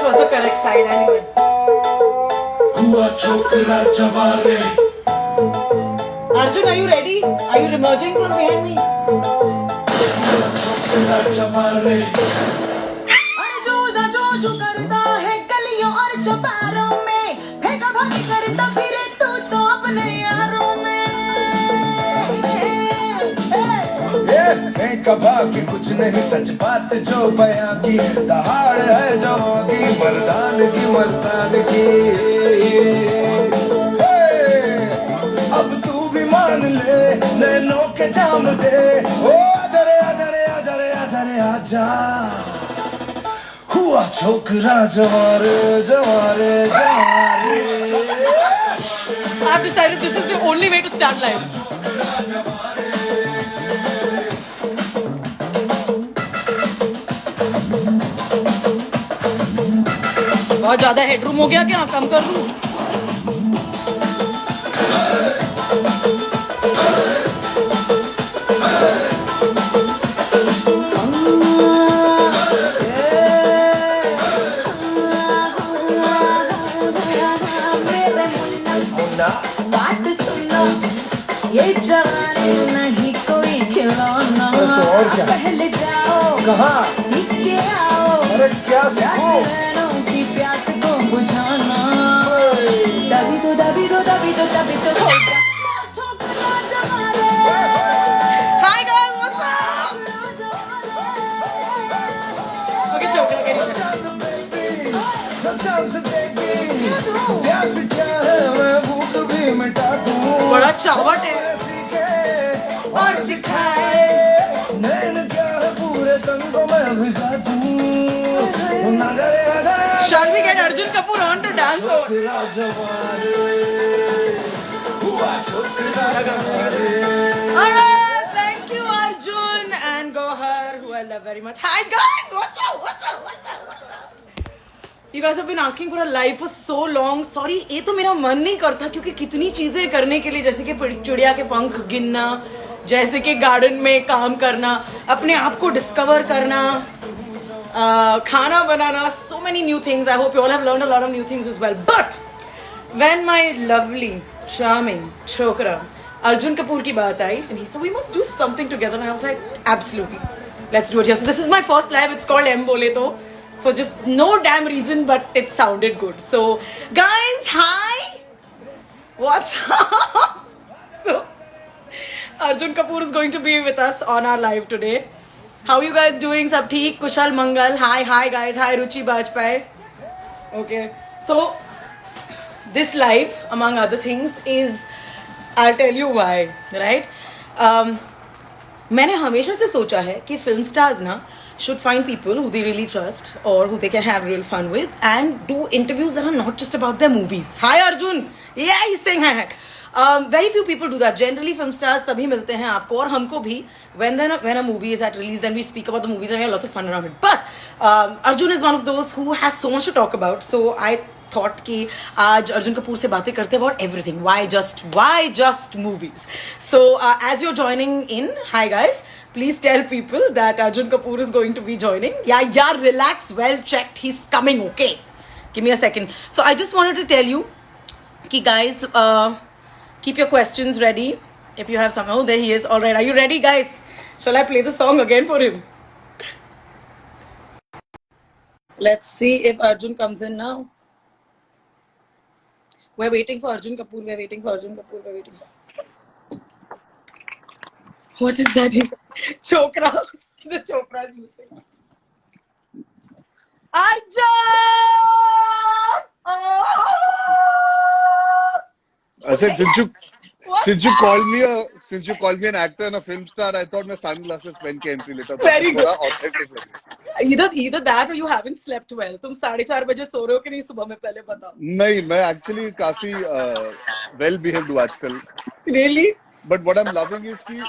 was the correct side anyway. Arjun, are you ready? Are you emerging from behind me? जो करता है गलियों और चौबारों में, फेंका भागी करता फिरे तू तो अपने यारों में। फेंका भागी कुछ नहीं, सच बात जो बयां की, दहाड़ है जवां की, मर्दान की मस्तान की। अब तू भी मान ले, नैनों के जाम दे, ओ आजा रे आजा रे आजा रे आजा रे आजा। हुआ छोकरा जवारे जवारे जवारे। I've decided this is the only way to start lives. बहुत ज्यादा हेडरूम हो गया क्या? कम कर दूं? बात सुनो, ये जवानी नहीं कोई खिलौना। पहले जाओ, कहाँ? सीख के आओ, अरे क्या सीखूं? की प्यास को बुझाना। दबी तो दबी तो दबी तो दबी तो हो जा। Hi guys, what's up? Okay, chocolate के नीचे। बड़ा चावट है और सिखाए, नैन क्या है पूरे तन को मैं भिगा दूं। Shall we get Arjun Kapoor on to dance or? Alright, thank you Arjun and Gohar, who I love very much. Hi guys, what's up? What's up? What's up? What's up? You guys have been asking for a live for so long. Sorry, ये तो मेरा मन नहीं करता क्योंकि कितनी चीजें करने के लिए, जैसे कि चिड़िया के पंख गिनना, जैसे कि गार्डन में काम करना, अपने आप को डिस्कवर करना, खाना बनाना, so many new things. I hope you all have learned a lot of new things as well. But when my lovely, charming chokra Arjun Kapoor की बात आई and he said we must do something together, and I was like absolutely, let's do it. Yes, so this is my first live. It's called M Bole To, for just no damn reason, but it sounded good. So guys, hi, what's up? So Arjun Kapoor is going to be with us on our live today. How you guys doing? Sab theek? Kushal Mangal. Hi guys. Hi Ruchi Bajpai. Okay. So this live, among other things, is, I'll tell you why, right? मैंने हमेशा से सोचा है कि film stars ना should find people who they really trust or who they can have real fun with and do interviews that are not just about their movies. Hi Arjun. Yeah, he's saying hi. Very few people do that. Generally, film stars तभी मिलते हैं आपको और हमको भी when a movie is at release, then we speak about the movies and we have lots of fun around it. But Arjun is one of those who has so much to talk about. So I thought कि आज अर्जुन कपूर से बातें करते हैं about everything. Why just movies? So as you're joining in, hi guys. Please tell people that Arjun Kapoor is going to be joining. Yeah, relax, well checked. He's coming, okay? Give me a second. So I just wanted to tell you, कि guys, keep your questions ready. If you have some, oh, there he is. All right, are you ready, guys? Shall I play the song again for him? Let's see if Arjun comes in now. We're waiting for Arjun Kapoor. We're waiting. What is that? Chokra. The Chopra is missing. Arjun! Oh! I said since you called me an actor and a film star, I thought my sunglasses pen के entry लेता था. Very good. Authentic लगे. Either that or you haven't slept well. तुम 4:30 बजे सो रहे हो कि नहीं सुबह में, पहले बताओ. नहीं, मैं actually काफी well behaved हूँ आजकल. Really? But what I'm loving is कि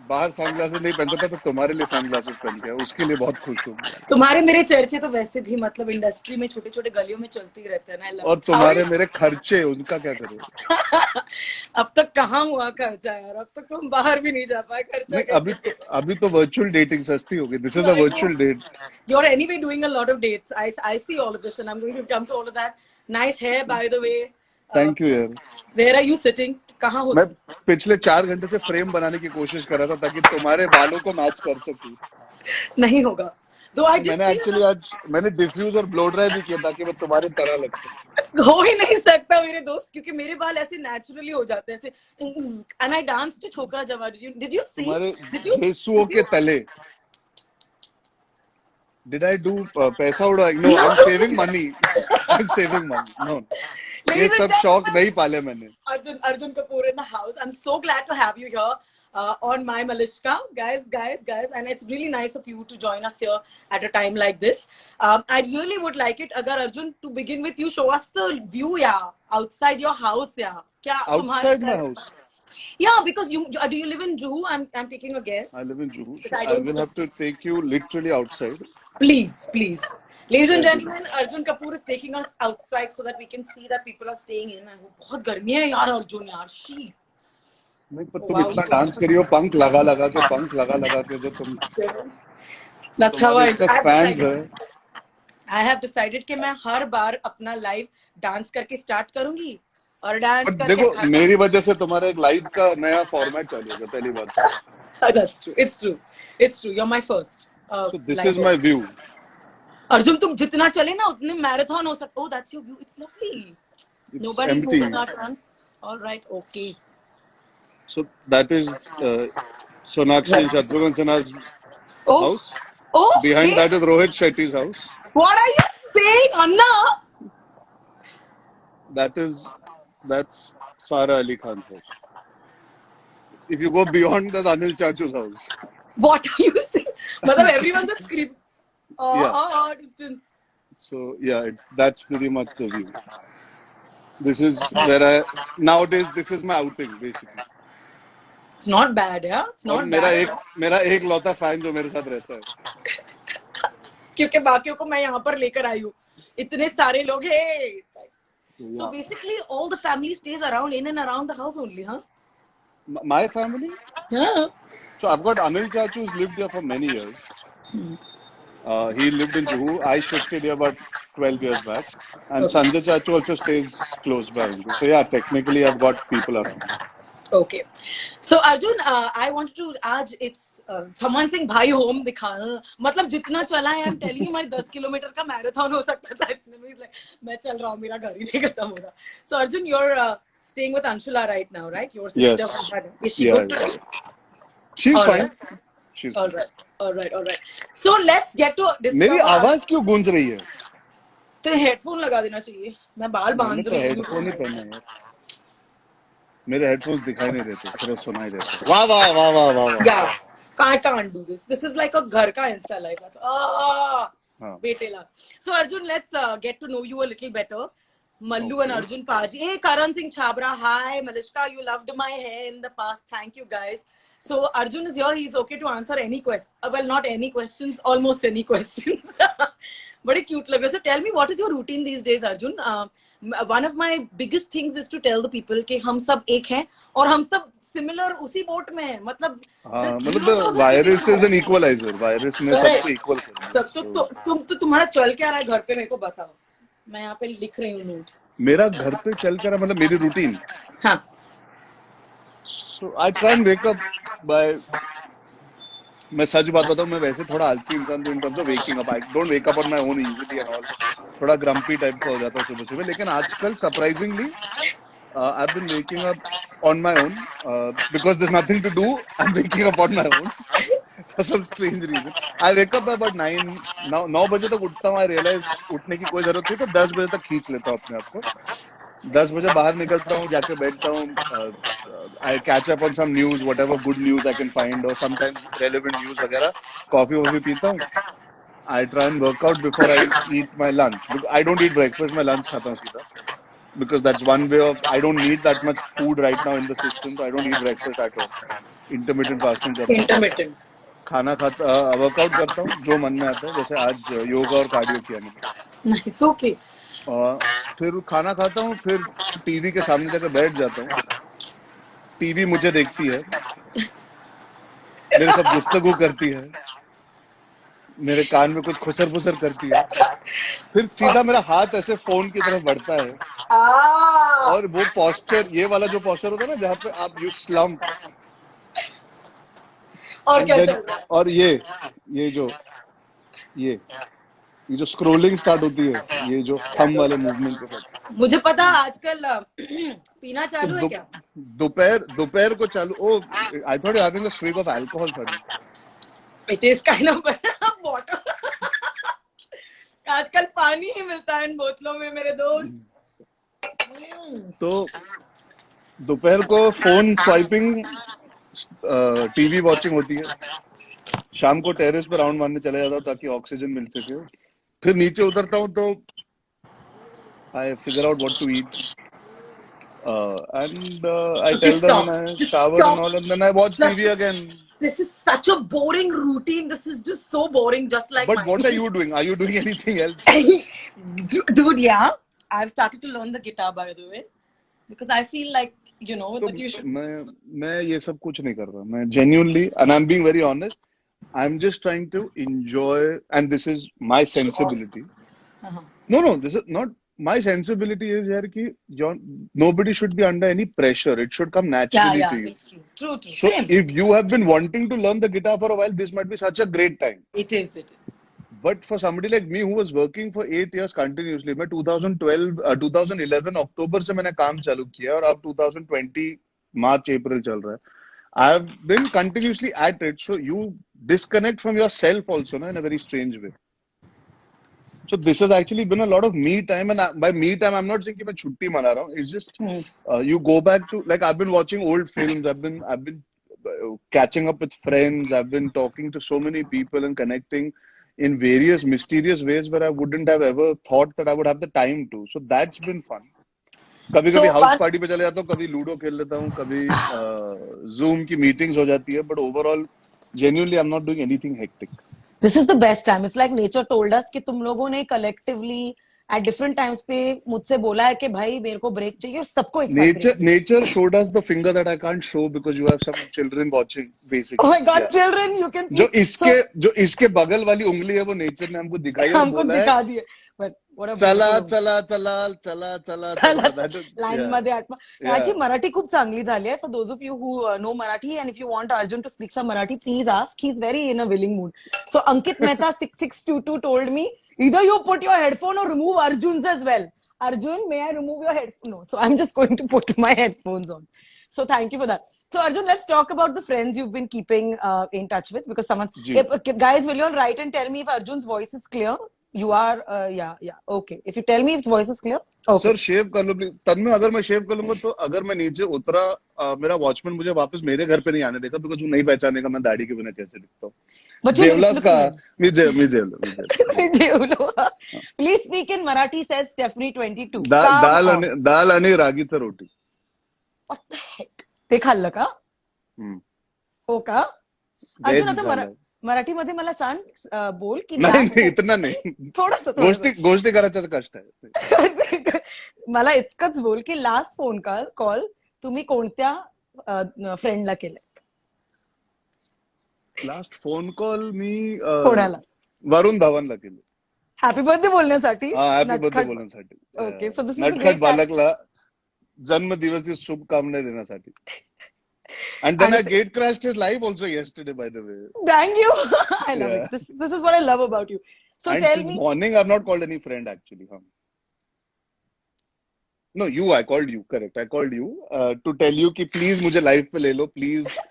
बाहर सनग्लासेस नहीं पहनता था तो तुम्हारे लिए सनग्लासेस पहन के आया, उसके लिए बहुत खुश हूँ। तुम्हारे मेरे चर्चे तो वैसे भी मतलब इंडस्ट्री में छोटे छोटे गलियों में चलते ही रहते हैं ना। आई लव और इट। हाउ तुम्हारे मेरे खर्चे, उनका क्या करोगे? अब तक कहाँ हुआ खर्चा यार, अब तक तो हम बाहर भी नहीं जा पाए, खर्चा नहीं, कैसे अभी तो वर्चुअल डेटिंग सस्ती हो गई। दिस इज करें? Uh I know. Virtual date. You're anyway doing a lot of dates. I see all of this, and I'm going to come to all of that. Nice hair, by the way. Uh, thank you यार। where are you sitting? कहाँ हो मैं तुम? पिछले 4 घंटे से frame बनाने की कोशिश कर रहा था ताकि तुम्हारे बालों को मैच कर सकूं। नहीं होगा। Though I नहीं, did मैंने see एक्चुअली आज मैंने डिफ्यूज और ब्लो ड्राई भी किया ताकि मैं तुम्हारे तरह लग सकूं। हो ही नहीं सकता मेरे दोस्त, क्योंकि मेरे बाल ऐसे नेचुरली हो जाते हैं ऐसे। एंड आई डांस टू छोकरा जवा। Did you see? तुम्हारे डिड यू घेसुओं डिड के यू तले। डिड आई डू पैसा उड़ाई? No, I am saving No. Money. I am saving money. No, ये Ladies and सब शौक gentlemen, नहीं पाले मैंने। Arjun Kapoor in the house. I'm so glad to have you here on my Malishka, guys, and it's really nice of you to join us here at a time like this. I really would like it, agar Arjun, to begin with, you show us the view, yeah, outside your house, yeah. क्या तुम्हारे outside my घर? House. Yeah, because do you live in Juhu? I'm taking a guess. I live in Juhu, Because so I I don't will speak. Have to take you literally outside. Please. Ladies and I will. gentlemen, Arjun Kapoor is taking us outside so that we can see that people are staying in. And बहुत गर्मी है यार अर्जुन यार, she. नहीं, पर Oh, तुम wow, इतना he's dance करी हो, पंख लगा लगा के जो तुम, That's how तुम्हारे इतने I've फैंस decided. है। I have decided कि मैं हर बार अपना लाइव डांस करके स्टार्ट करूंगी और डांस बट करके देखो, खत्म। मेरी वजह से तुम्हारा एक लाइव का नया फॉर्मेट चालू होगा, पहली बात तो। That's true. It's true. You're my first so this live is my audience. View. Arjun तुम जितना चले ना उतने मैराथन हो सकते। Oh, that's your view. It's lovely. It's Nobody's empty. moving our front. All right. Okay. So that is Sonakshi and Right. Shatrughan Sinha's Oh, house. Behind okay. that is Rohit Shetty's house. What are you saying, Anna? That is that's Sara Ali Khan's house. If you go beyond, there's Anil Chachu's house. What are you saying? मतलब everyone's at scream. Yeah. Distance. So yeah, that's pretty much the view. This is where I nowadays this is my outing basically. It's not bad, yeah. It's और not bad at all. मेरा एक लौता fan जो मेरे साथ रहता है। क्योंकि बाकियों को मैं यहाँ पर लेकर आई हूँ। इतने सारे लोग हैं। So Yeah. basically, all the family stays around, in and around the house only, huh? My family. Yeah. So I've got Anil Chachu who's lived here for many years. He lived in Juhu. I shifted here about 12 years back. And Okay. Sanjay Chachu also stays close by only. So yeah, technically I've got people around. Okay. So Arjun, I wanted to आज it's someone saying भाई home दिखाना, मतलब जितना चला है, I'm telling you, हमारे 10 kilometre का marathon हो सकता था इतने में। Like, मैं चल रहा हूँ, मेरा घर ही नहीं खत्म हो रहा। So Arjun, you're staying with Anshula right now, right? Your sister. Yes. Is she Yeah. good today? She's All fine. right. She's All fine. right. All right. So let's get to मेरी discover. आवाज क्यों गूंज रही है? तो headphone लगा देना चाहिए। मैं बाल मैंने बांध तो रही हूँ। हेडफोन ही पहने हैं यार। मेरे हेडफोन्स दिखाई नहीं देते, सिर्फ सुनाई देते। वाह वाह वाह वाह वाह वाह। Yeah, I can't do this. This is like a घर का Insta live. हाँ. Betela. So Arjun, let's get to know you a little better. Mallu and Okay. Arjun Paji. Hey, Karan Singh Chabra. Hi, Malishka. You loved my hair in the past. Thank you, guys. So Arjun is here. He's okay to answer any question. Well, not any questions. Almost any questions. Bade cute lag rahe. So tell me, what is your routine these days, Arjun? One of my biggest things is to tell the people कि हम सब एक हैं और हम सब similar उसी boat में हैं। मतलब हाँ, मतलब virus is an equaliser. Virus ने सबको इक्वल कर दिया। सब तो तुम्हारा चल क्या रहा है घर पे, मेरे को बताओ। मैं यहाँ पे लिख रही हूँ नोट्स। मेरा घर पे चल कर मतलब मेरी रूटीन। हाँ। So I try and wake up by, मैं सच बात बताऊं, मैं वैसे थोड़ा आलसी इंसान हूं in terms of waking up. I don't wake up on my own easily and all. थोड़ा grumpy टाइप का हो जाता हूँ सुबह सुबह। लेकिन आजकल surprisingly I've been waking up on my own because there's nothing to do. I'm waking up on my own for some strange reason. I wake up by about 9 बजे तक उठता हूँ। I realize उठने की कोई जरूरत नहीं, तो 10 बजे तक खींच लेता हूँ अपने आप को। 10 बजे बाहर निकलता हूँ, जाके बैठता हूँ। I catch up on some news, whatever good news I can find, or sometimes relevant news वगैरह। कॉफी वॉफी पीता हूँ। I try and work out before I eat my lunch. I don't eat breakfast, मैं lunch खाता हूँ सीधा। because that's one way of, I don't need that much food right now in the system, so I don't eat breakfast at all. Intermittent fasting करता हूँ, Intermittent. खाना खाता, workout करता हूँ जो मन में आता है, जैसे आज योगा और कार्डियो किया मैंने, Nice. Okay. और फिर खाना खाता हूँ, फिर टीवी के सामने जाकर बैठ जाता हूँ, टीवी मुझे देखती है, मेरे साथ गुफ्तगू करती है, मेरे कान में कुछ खुसर फुसर करती है, फिर सीधा मेरा हाथ ऐसे फोन की तरफ बढ़ता है, Ah. और वो पोस्चर, ये वाला जो पोस्चर होता है ना जहाँ पे आप यू स्लम्प, और एंड क्या देन, चल रहा है? और ये जो स्क्रोलिंग स्टार्ट होती है, ये जो थंब वाले मूवमेंट के साथ, मुझे पता आजकल पीना तो चालू है क्या? दोपहर दोपहर को चालू, oh I thought you having a swig of alcohol suddenly. It is kind of water. आजकल पानी ही मिलता है इन बोतलों में मेरे दोस्त. तो दोपहर को फोन स्वाइपिंग, टीवी वॉचिंग होती है, शाम को टेरेस पे राउंड मारने चले जाता हूँ ताकि ऑक्सीजन मिल सके, फिर नीचे उतरता हूँ तो I figure out what to eat, and I Okay, tell them stop. and I Just shower stop. and all, and then I watch TV again. This is such a boring routine. This is just so boring, just like But mine. what are you doing? Are you doing anything else? Dude, yeah. I've started to learn the guitar, by the way, because I feel like, you know, तो that you should. मैं ये सब कुछ नहीं कर रहा, मैं genuinely, and I'm being very honest, I'm just trying to enjoy, and this is my sensibility. Uh-huh. No, this is not my sensibility. Is यार कि nobody should be under any pressure. It should come naturally to you. It's true. True. So Same. if you have been wanting to learn the guitar for a while, this might be such a great time. It is. But for somebody like me who was working for 8 years continuously, मैं 2011 अक्टूबर से मैंने काम चालू किया और अब 2020 मार्च अप्रैल चल रहा है. I've been continuously at it, so you disconnect from yourself also, na, in a very strange way. So this has actually been a lot of me time, and by me time, I'm not saying कि मैं छुट्टी मना रहा हूँ. It's just you go back to, like, I've been watching old films. I've been catching up with friends. I've been talking to so many people and connecting in various mysterious ways where I wouldn't have ever thought that I would have the time to. So that's been fun. कभी कभी house party पे चले जाता हूँ, कभी ludo खेल लेता हूँ, कभी जूम की मीटिंग्स हो जाती है, but overall, genuinely, I'm not doing anything hectic. This is the best time. It's like nature told us कि तुम लोगों ने collectively at different times पे मुझसे बोला है कि भाई मेरे को break चाहिए और सबको एक साथ. Nature showed us the finger that I can't show because you have some children watching, basically. Oh my God, Yeah. children, you can. जो इसके बगल वाली उंगली है वो नेचर ने हमको दिखाई और बोला है But what a चला लाइन मध्ये आत्मा. याची मराठी खूप चांगली झाली आहे. For those of you who know Marathi and if you want Arjun to speak some Marathi, please ask. He's very in a willing mood. So Ankit Mehta 6622 told me either you put your headphone or remove Arjun's as well. Arjun, may I remove your headphone? No. So I'm just going to put my headphones on. So thank you for that. So Arjun, let's talk about the friends you've been keeping in touch with, because someone, guys, will you all write and tell me if Arjun's voice is clear? You are, yeah, okay. If you tell me if voice is clear, okay. Sir, शेव कर लो please. तन में अगर मैं शेव कर लूंगा तो अगर मैं नीचे उतरा, मेरा वॉचमैन मुझे वापस मेरे घर पे नहीं आने देगा, बिकॉज वो नहीं पहचानेगा मैं दाढ़ी के बिना कैसे दिखता हूँ. जेवलास का मी जेवलो. Please speak in Marathi, says Stephanie 22. दाल आणि रागीचं रोटी. What the heck? ते खाल्लं का? हो का? अर्जुन आता मराठी मध्ये मला सांग, बोल की नाही इतना नाही, थोडस गोष्टी करायचं कष्ट आहे. मला इतकंच बोल की लास्ट फोन कॉल तुम्ही कोणत्या फ्रेंडला केलाय? लास्ट फोन कॉल मी कोणाला? वरुण धवनला केलं. हॅपी बर्थडे बोलण्यासाठी. हॅपी बर्थडे बोलण्यासाठी. ओके, सो दिस इज नटखट बालकला जन्मदिवसाची शुभकामना देण्यासाठी. And then I gate crashed his live also yesterday, by the way. Thank you. I love it. This is what I love about you. So and tell since me. Morning, I've not called any friend actually. No, I called you. Correct. I called you to tell you कि please मुझे live पे ले लो, please.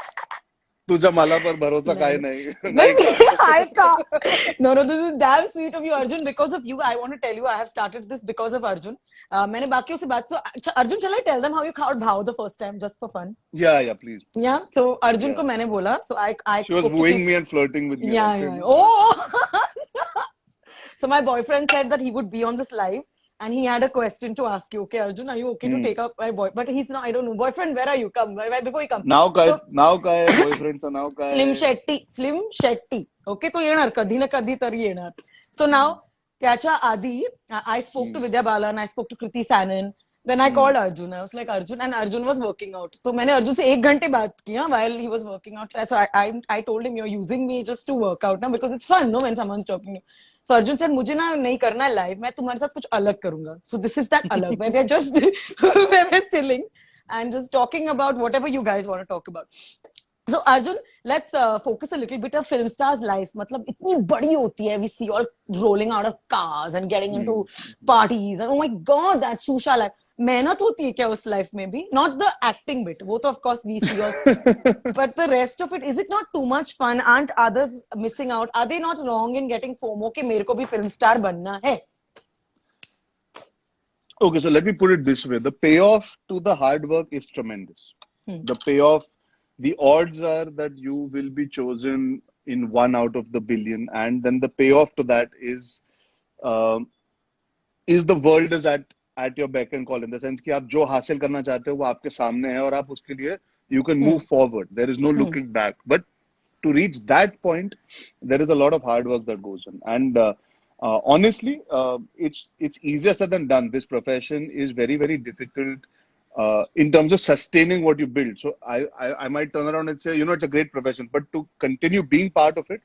तुझा मला पर भरोसा काय नहीं. No, this is damn sweet of you, Arjun. Because of you, I want to tell you, I have started this because of Arjun. मैंने बाकियों से बात. So Arjun, shall I tell them how you caught Bhao the first time, just for fun? Yeah, please. Yeah. So Arjun को मैंने बोला. So I. She was wooing me and flirting with me. Yeah. Oh. So my boyfriend said that he would be on this live. and he had a question to ask you. Okay, Arjun, are you okay to take up my boy? But he's not. I don't know. Boyfriend, where are you? Come before you come. नाव काय बॉयफ्रेंडचं नाव Slim काय Shetty. Okay, तो येणार कधी ना कधी तरी येणार. So now त्याच्या आधी I spoke to Vidya Balan, I spoke to Kriti Sanon. Then I called Arjun. I was like Arjun, and Arjun was working out. So मैंने अर्जुन से 1 घंटे बात किया while he was working out. So I told him, you're using me just to work out now because it's fun, no, when someone's talking to you. So Arjun said, मुझे ना नहीं करना है live, मैं तुम्हारे साथ कुछ अलग करूंगा. So this is that अलग where we're just we're chilling and just talking about whatever you guys want to talk about. So Arjun, let's focus a little bit of film stars' life. मतलब इतनी बड़ी होती है. We see all rolling out of cars and getting into parties. And oh my God, that shusha life. मेहनत होती है क्या उस life में भी? Not the acting bit. वो तो of course we see also. But the rest of it, is it not too much fun? Aren't others missing out? Are they not wrong in getting FOMO कि मेरे को भी film star बनना है? Okay, so let me put it this way. The payoff to the hard work is tremendous. The payoff, the odds are that you will be chosen in 1 out of the billion. And then the payoff to that is the world is at your beck and call, in the sense कि आप जो हासिल करना चाहते हो वो आपके सामने है और आप उसके लिए you can move forward. There is no looking back. But to reach that point, there is a lot of hard work that goes on. And honestly, it's easier said than done. This profession is very, very difficult in terms of sustaining what you build. So I might turn around and say, you know, it's a great profession, but to continue being part of it,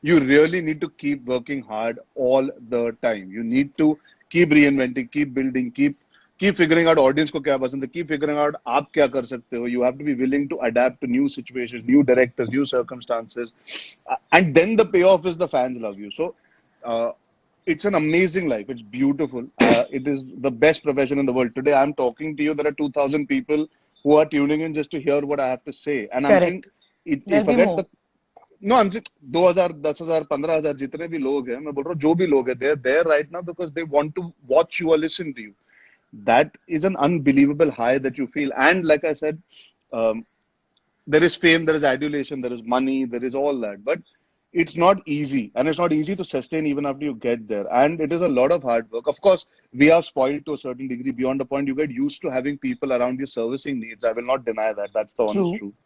you really need to keep working hard all the time. You need to keep reinventing, keep building, keep figuring out audience को क्या पसंद है, keep figuring out आप क्या कर सकते हो. You have to be willing to adapt to new situations, new directors, new circumstances, and then the payoff is the fans love you. So it's an amazing life. It's beautiful. It is the best profession in the world. Today I'm talking to you. There are 2,000 people who are tuning in just to hear what I have to say. And I'm saying, forget the I'm saying 2,000, 10,000, 15,000 जितने भी लोग हैं, मैं बोल रहा हूँ जो भी लोग हैं, they're there right now because they want to watch you or listen to you. That is an unbelievable high that you feel. And like I said, there is fame, there is adulation, there is money, there is all that. But it's not easy. And it's not easy to sustain even after you get there. And it is a lot of hard work. Of course, we are spoiled to a certain degree. Beyond the point, you get used to having people around you servicing needs. I will not deny that. That's the honest truth.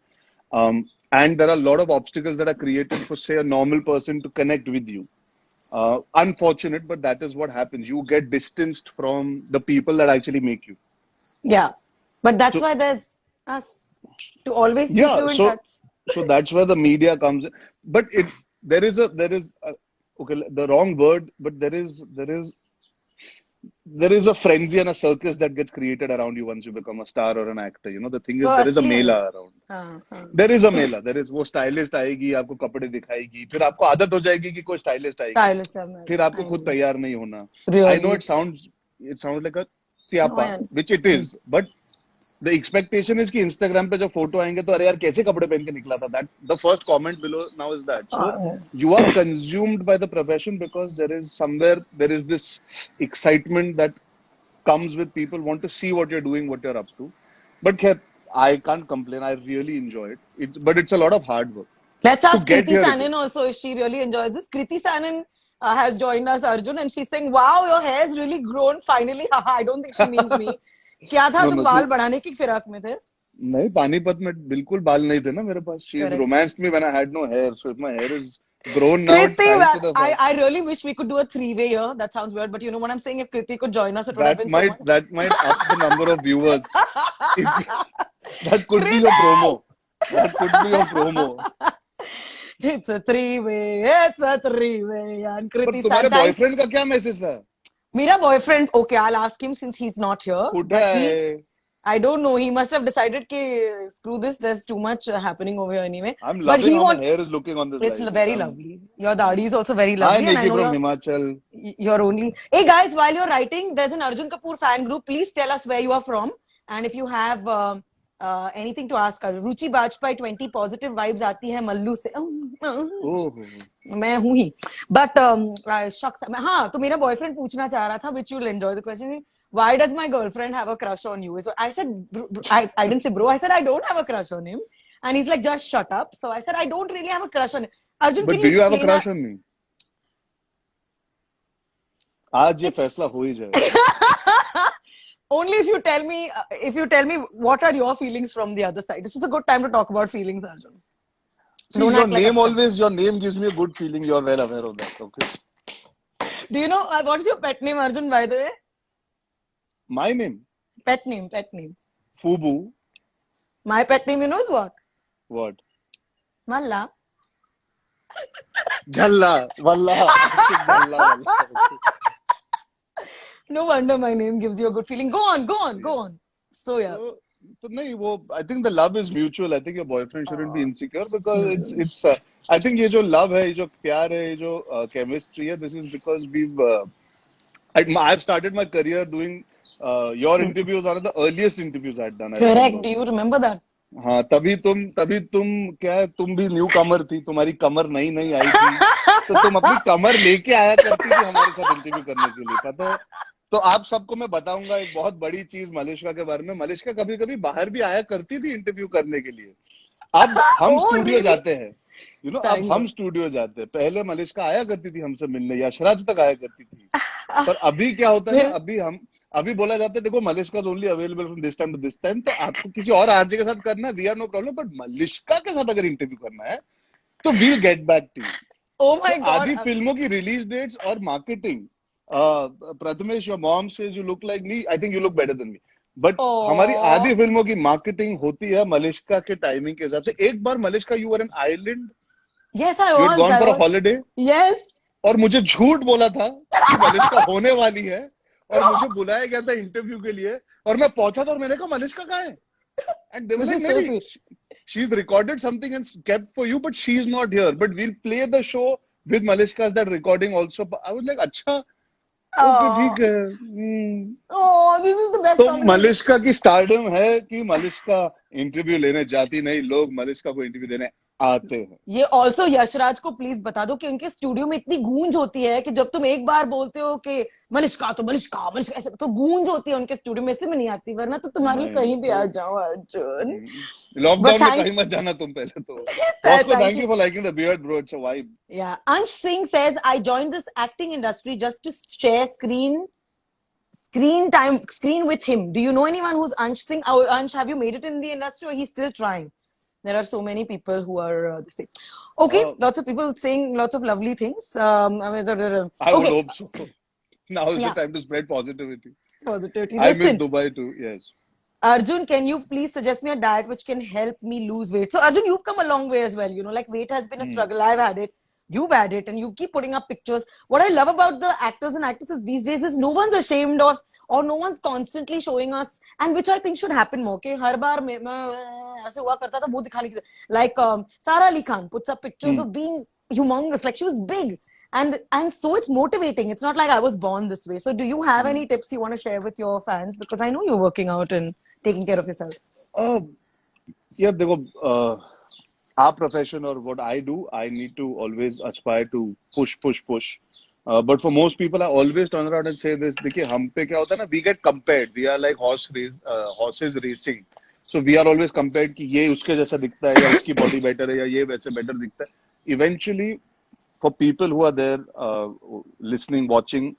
And there are a lot of obstacles that are created for, say, a normal person to connect with you. Unfortunate, but that is what happens. You get distanced from the people that actually make you. Yeah, but that's why there's us to always keep you in touch. So that's where the media comes in. But there is okay, the wrong word, but there is a frenzy and a circus that gets created around you once you become a star or an actor. You know, the thing is, there is a mela around. There is a mela. There is वो stylist आएगी, आपको कपड़े दिखाएगी, फिर आपको आदत हो जाएगी कि कोई stylist आएगी, फिर आपको खुद तैयार नहीं होना. I know it sounds like a त्यापा, which it is, but the expectation is कि Instagram पे जब photo आएंगे तो अरे यार कैसे कपड़े पहन के निकला था. That the first comment below now is that. So you are consumed by the profession because there is this excitement that comes with people want to see what you're doing, what you're up to. But I can't complain. I really enjoy it. But it's a lot of hard work. Let's ask Kriti Sanon also if she really enjoys this. Kriti Sanon has joined us, Arjun, and she's saying, "Wow, your hair's really grown finally." I don't think she means me. क्या था तुम बाल बढ़ाने की फिराक में थे? नहीं, पानीपत में बिल्कुल बाल नहीं थे ना मेरे पास. She has romanced me when I had no hair. So if my hair is grown now, Kriti, I really wish we could do a 3-way here. That sounds weird, but you know what I'm saying? If Kriti could join us, it would have been so much. That might up the number of viewers. That could be your promo. That could be your promo. It's a 3-way. It's a 3-way. And Kriti, तुम्हारे boyfriend का क्या message था? मेरा boyfriend, okay, I'll ask him since he's not here. I don't know. He must have decided कि screw this. There's too much happening over here anyway. I'm loving how my hair is looking on this. It's very lovely. Your dadi is also very lovely. I'm from Himachal. You're only. Hey guys, while you're writing, there's an Arjun Kapoor fan group. Please tell us where you are from, and if you have anything to ask her. Ruchi Bajpai 20 positive vibes आती है मल्लू से. मैं हूँ ही. But शख्स हाँ तो मेरा boyfriend पूछना चाह रहा था, which you'll enjoy the question. Why does my girlfriend have a crush on you? So I said, I didn't say bro. I said I don't have a crush on him, and he's like, just shut up. So I said I don't really have a crush on him. Arjun, but do you have a crush on me? आज ये फैसला हो ही जाएगा. Only if you tell me what are your feelings from the other side. This is a good time to talk about feelings, Arjun. See, Don't your act like a name star. always, your name gives me a good feeling. You're well aware of that, okay? Do you know what is your pet name, Arjun, by the way? My name, Pet name, pet name. Fubu. My pet name, you know, is what? What? Malla. Jalla, Valla. Jalla, Valla. Okay. No wonder my name gives you a good feeling. Go on. So yeah. तो नहीं वो I think the love is mutual. I think your boyfriend shouldn't be insecure because it's I think ये जो love है, ये जो प्यार है, ये जो chemistry है, this is because I've started my career doing your interviews, one of the earliest interviews I'd done. I Correct. remember. Do you remember that? हाँ तभी तुम क्या है, तुम भी न्यू कमर थी, तुम्हारी कमर नई नई आई थी, तो तुम अपनी कमर लेके आया करती थी हमारे साथ इंटरव्यू करने के लिए, पता है. तो आप सबको मैं बताऊंगा एक बहुत बड़ी चीज मलिष्का के बारे में. मलिष्का कभी कभी बाहर भी आया करती थी इंटरव्यू करने के लिए. अब हम Oh, स्टूडियो really? जाते हैं, अब Thank हम you. स्टूडियो जाते हैं. पहले मलिष्का आया करती थी हमसे मिलने, यशराज तक आया करती थी. पर अभी क्या होता है ना, अभी बोला जाता है देखो Malishka is only available from this time to this time, तो आपको किसी और आरजे के साथ करना है, we are no problem, but Malishka के साथ अगर इंटरव्यू करना है तो we'll get back to you. Oh my God. आदि फिल्मों की रिलीज डेट्स और marketing, Prathamesh your mom says you look like me, I think you look better than me, but हमारी आदि फिल्मों की मार्केटिंग होती है मलिष्का के टाइमिंग के हिसाब से. एक बार Malishka you were an island, Yes, I you had was. Gone I for a was. Holiday, Yes. और मुझे झूठ बोला था कि मलिष्का होने वाली है, और मुझे बुलाया गया था इंटरव्यू के लिए, और मैं पहुंचा था और मैंने कहा मलिष्का कहाँ है, and they were This like is so maybe sweet. she's recorded something and kept for you, but she's not here, but we'll play the show with Malishka's that recording also. I was like अच्छा, okay ठीक है. Oh, this is the best तो compliment. Malishka की stardom है कि Malishka interview लेने जाती नहीं, लोग मलिष्का को इंटरव्यू देने आते हैं. ये ऑल्सो यशराज को प्लीज बता दो कि उनके स्टूडियो में इतनी गूंज होती है कि जब तुम एक बार बोलते हो कि मलिष्का तो मलिष्का मलिष्का ऐसे, तो गूंज होती है उनके स्टूडियो में, इससे में नहीं आती, वरना तो तुम्हारे लिए कहीं भी आ जाओ अर्जुन. लॉकडाउन में thank- कहीं मत जाना तुम पहले तो. Also, thank you for liking the beard, bro. It's a vibe. Yeah, Ansh Singh says I joined this acting industry just to share screen with him. Do you know anyone who's Ansh Singh? Oh, Ansh, have you made it in the industry or he's still trying? There are so many people who are this thing. Okay, lots of people saying lots of lovely things. I would okay. hope so. Now is the Yeah. time to spread positivity. Positivity. I miss Listen, Dubai too. Yes. Arjun, can you please suggest me a diet which can help me lose weight? So, Arjun, you've come a long way as well. You know, like weight has been a struggle. I've had it. You've had it, and you keep putting up pictures. What I love about the actors and actresses these days is no one's ashamed of, or no one's constantly showing us, and which I think should happen more. Okay, हर बार मैं ऐसे हुआ करता था वो दिखाने के लिए. Like Sara Ali Khan puts up pictures of being humongous, like she was big. And so it's motivating. It's not like I was born this way. So do you have any tips you want to share with your fans? Because I know you're working out and taking care of yourself. Yeah, देखो, our profession or what I do, I need to always aspire to push. But for most people, I always turn around and say this. देखिए हम पे क्या होता है ना, we get compared. We are like horses racing. So we are always compared कि ये उसके जैसा दिखता है, या उसकी body better है, या ये वैसे better दिखता है. Eventually, for people who are there listening, watching,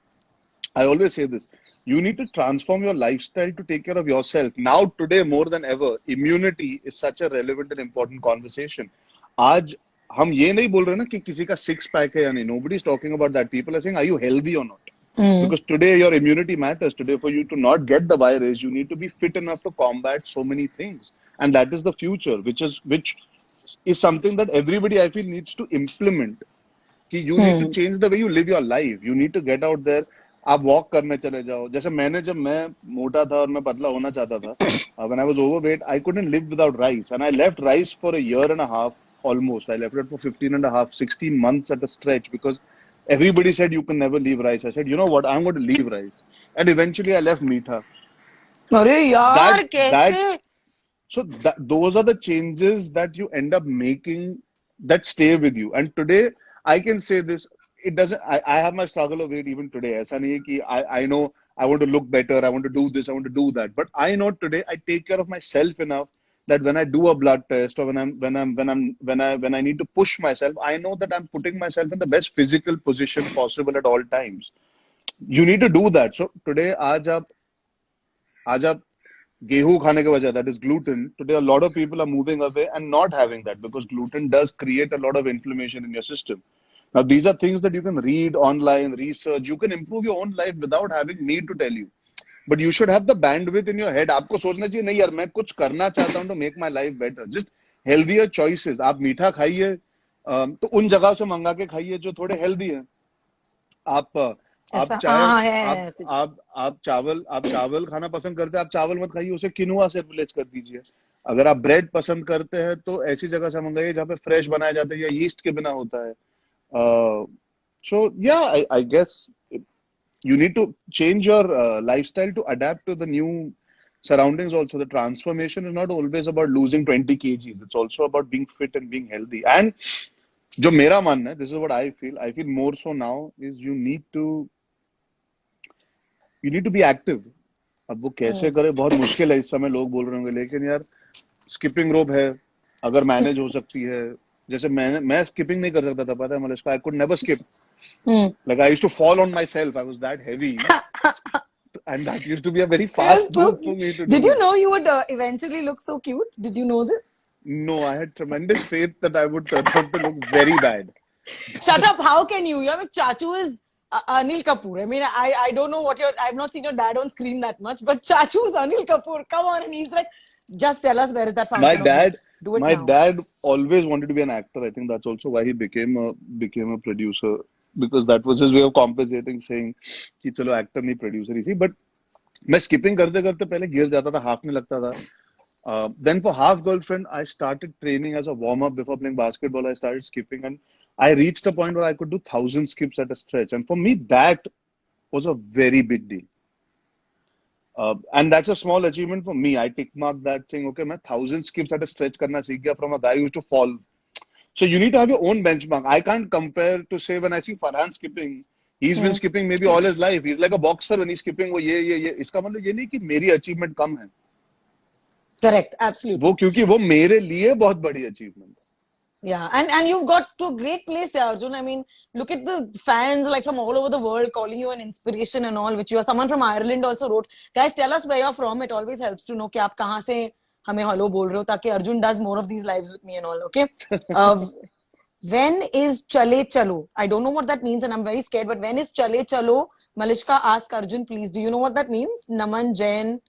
I always say this. You need to transform your lifestyle to take care of yourself. Now, today, more than ever, immunity is such a relevant and important conversation. आज हम ये नहीं बोल रहे ना कि किसी का सिक्स पैक है या नहीं. Nobody is talking about that. People are saying, are you healthy or not? Because today your immunity matters. Today, for you to not get the virus, you need to be fit enough to combat so many things. And that is the future, which is something that everybody, I feel, needs to implement. कि you need to change the way you live your life. You need to get out there. आप walk करने चले जाओ. जैसे जब मैं मोटा था और मैं पतला होना चाहता था, when I was overweight, I couldn't live without rice, and I left rice for a year and a half almost. I left it for 15 and a half, 16 months at a stretch, because everybody said you can never leave rice. I said, you know what, I'm going to leave rice, and eventually I left meetha. अरे यार कैसे? So those are the changes that you end up making that stay with you. And today I can say this. It doesn't. I have my struggle of weight even today. ऐसा नहीं है कि I know I want to look better. I want to do this. I want to do that. But I know today I take care of myself enough that when I do a blood test, or when I need to push myself, I know that I'm putting myself in the best physical position possible at all times. You need to do that. So today, आज आप गेहूं खाने के वजह, that is gluten. Today, a lot of people are moving away and not having that because gluten does create a lot of inflammation in your system. Now, these are things that you can read online, research. You can improve your own life without having me to tell you. But you should have the bandwidth in your head. आपको सोचना चाहिए नहीं यार मैं कुछ करना चाहता हूँ to make my life better. Just healthier choices. आप मीठा खाइए तो उन जगह से मंगा के खाइए जो थोड़े हेल्दी हैं. आप ऐसा चाहे हाँ है ऐसे। आप चावल खाना पसंद करते हैं, आप चावल मत खाइए, उसे किनुआ से रिप्लेस कर दीजिए. अगर आप ब्रेड पसंद करते हैं तो ऐसी जगह से मंगाइए जहाँ पे फ्रेश बनाया जाता है या यीस्ट के बिना होता है. So yeah, I guess you need to change your lifestyle to adapt to the new surroundings also. The transformation is not always about losing 20 kgs. It's also about being fit and being healthy. And जो मेरा मानना है, this is what I feel more so now is you need to be active. अब वो कैसे करे बहुत मुश्किल है इस समय, लोग बोल रहे होंगे, लेकिन यार स्किपिंग रोप है, अगर मैनेज हो सकती है. जैसे मैं स्किपिंग नहीं कर सकता था, पता है Malishka, I could never skip. Like I used to fall on myself. I was that heavy. And that used to be a very fast move for me to do. Did you know you would eventually look so cute? Did you know this? No, I had tremendous faith that I would turn out to look very bad. Shut up! How can you? Your Chachu is Anil Kapoor. I mean, I don't know what I've not seen your dad on screen that much, but Chachu is Anil Kapoor. Come on, and he's like, just tell us where is that fountain My of dad, youth. Do it my now. dad always wanted to be an actor. I think that's also why he became a producer, because that was his way of compensating, saying कि चलो actor नहीं producer he. But मैं skipping करते करते पहले गिर जाता था, हाथ में लगता था. Then for Half Girlfriend, I started training as a warm up before playing basketball. I started skipping, and I reached a point where I could do 1,000 skips at a stretch. And for me, that was a very big deal. And that's a small achievement for me. I tick mark that thing. Okay, मैं 1,000 skips at a stretch करना सीख गया from a guy who used to fall. So you need to have your own benchmark. I can't compare to say when I see Farhan skipping. He's been skipping maybe all his life. He's like a boxer when he's skipping. वो ये इसका मतलब ये नहीं कि मेरी achievement कम है. Correct, absolutely. वो क्योंकि वो मेरे लिए बहुत बड़ी achievement. Yeah, and you've got to a great place there, Arjun. I mean, look at the fans like from all over the world calling you an inspiration and all, which you are. Someone from Ireland also wrote, guys, tell us where you're from. It always helps to know कि आप कहाँ से हमें hello बोल रहे हो, ताकि Arjun does more of these lives with me and all, okay? When is Chale Chalo? I don't know what that means and I'm very scared, but when is Chale Chalo? Malishka, ask Arjun, please. Do you know what that means? Naman Jain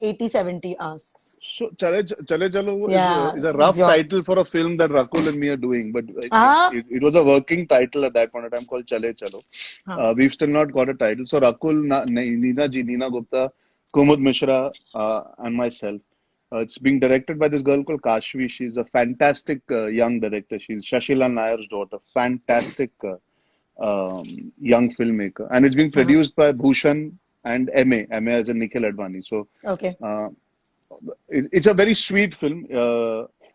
8070 asks. So Chale Chalo Yeah, is a rough it's your- title for a film that Rakul and me are doing, but it was a working title at that point in time called Chale Chalo. We've still not got a title. So Rakul, Neena Gupta, Kumud Mishra, and myself. It's being directed by this girl called Kashvi. She's a fantastic young director. She's Shashila Nair's daughter. Fantastic young filmmaker. And it's being produced by Bhushan and MA as in Nikhil Advani. So Okay. it's a very sweet film.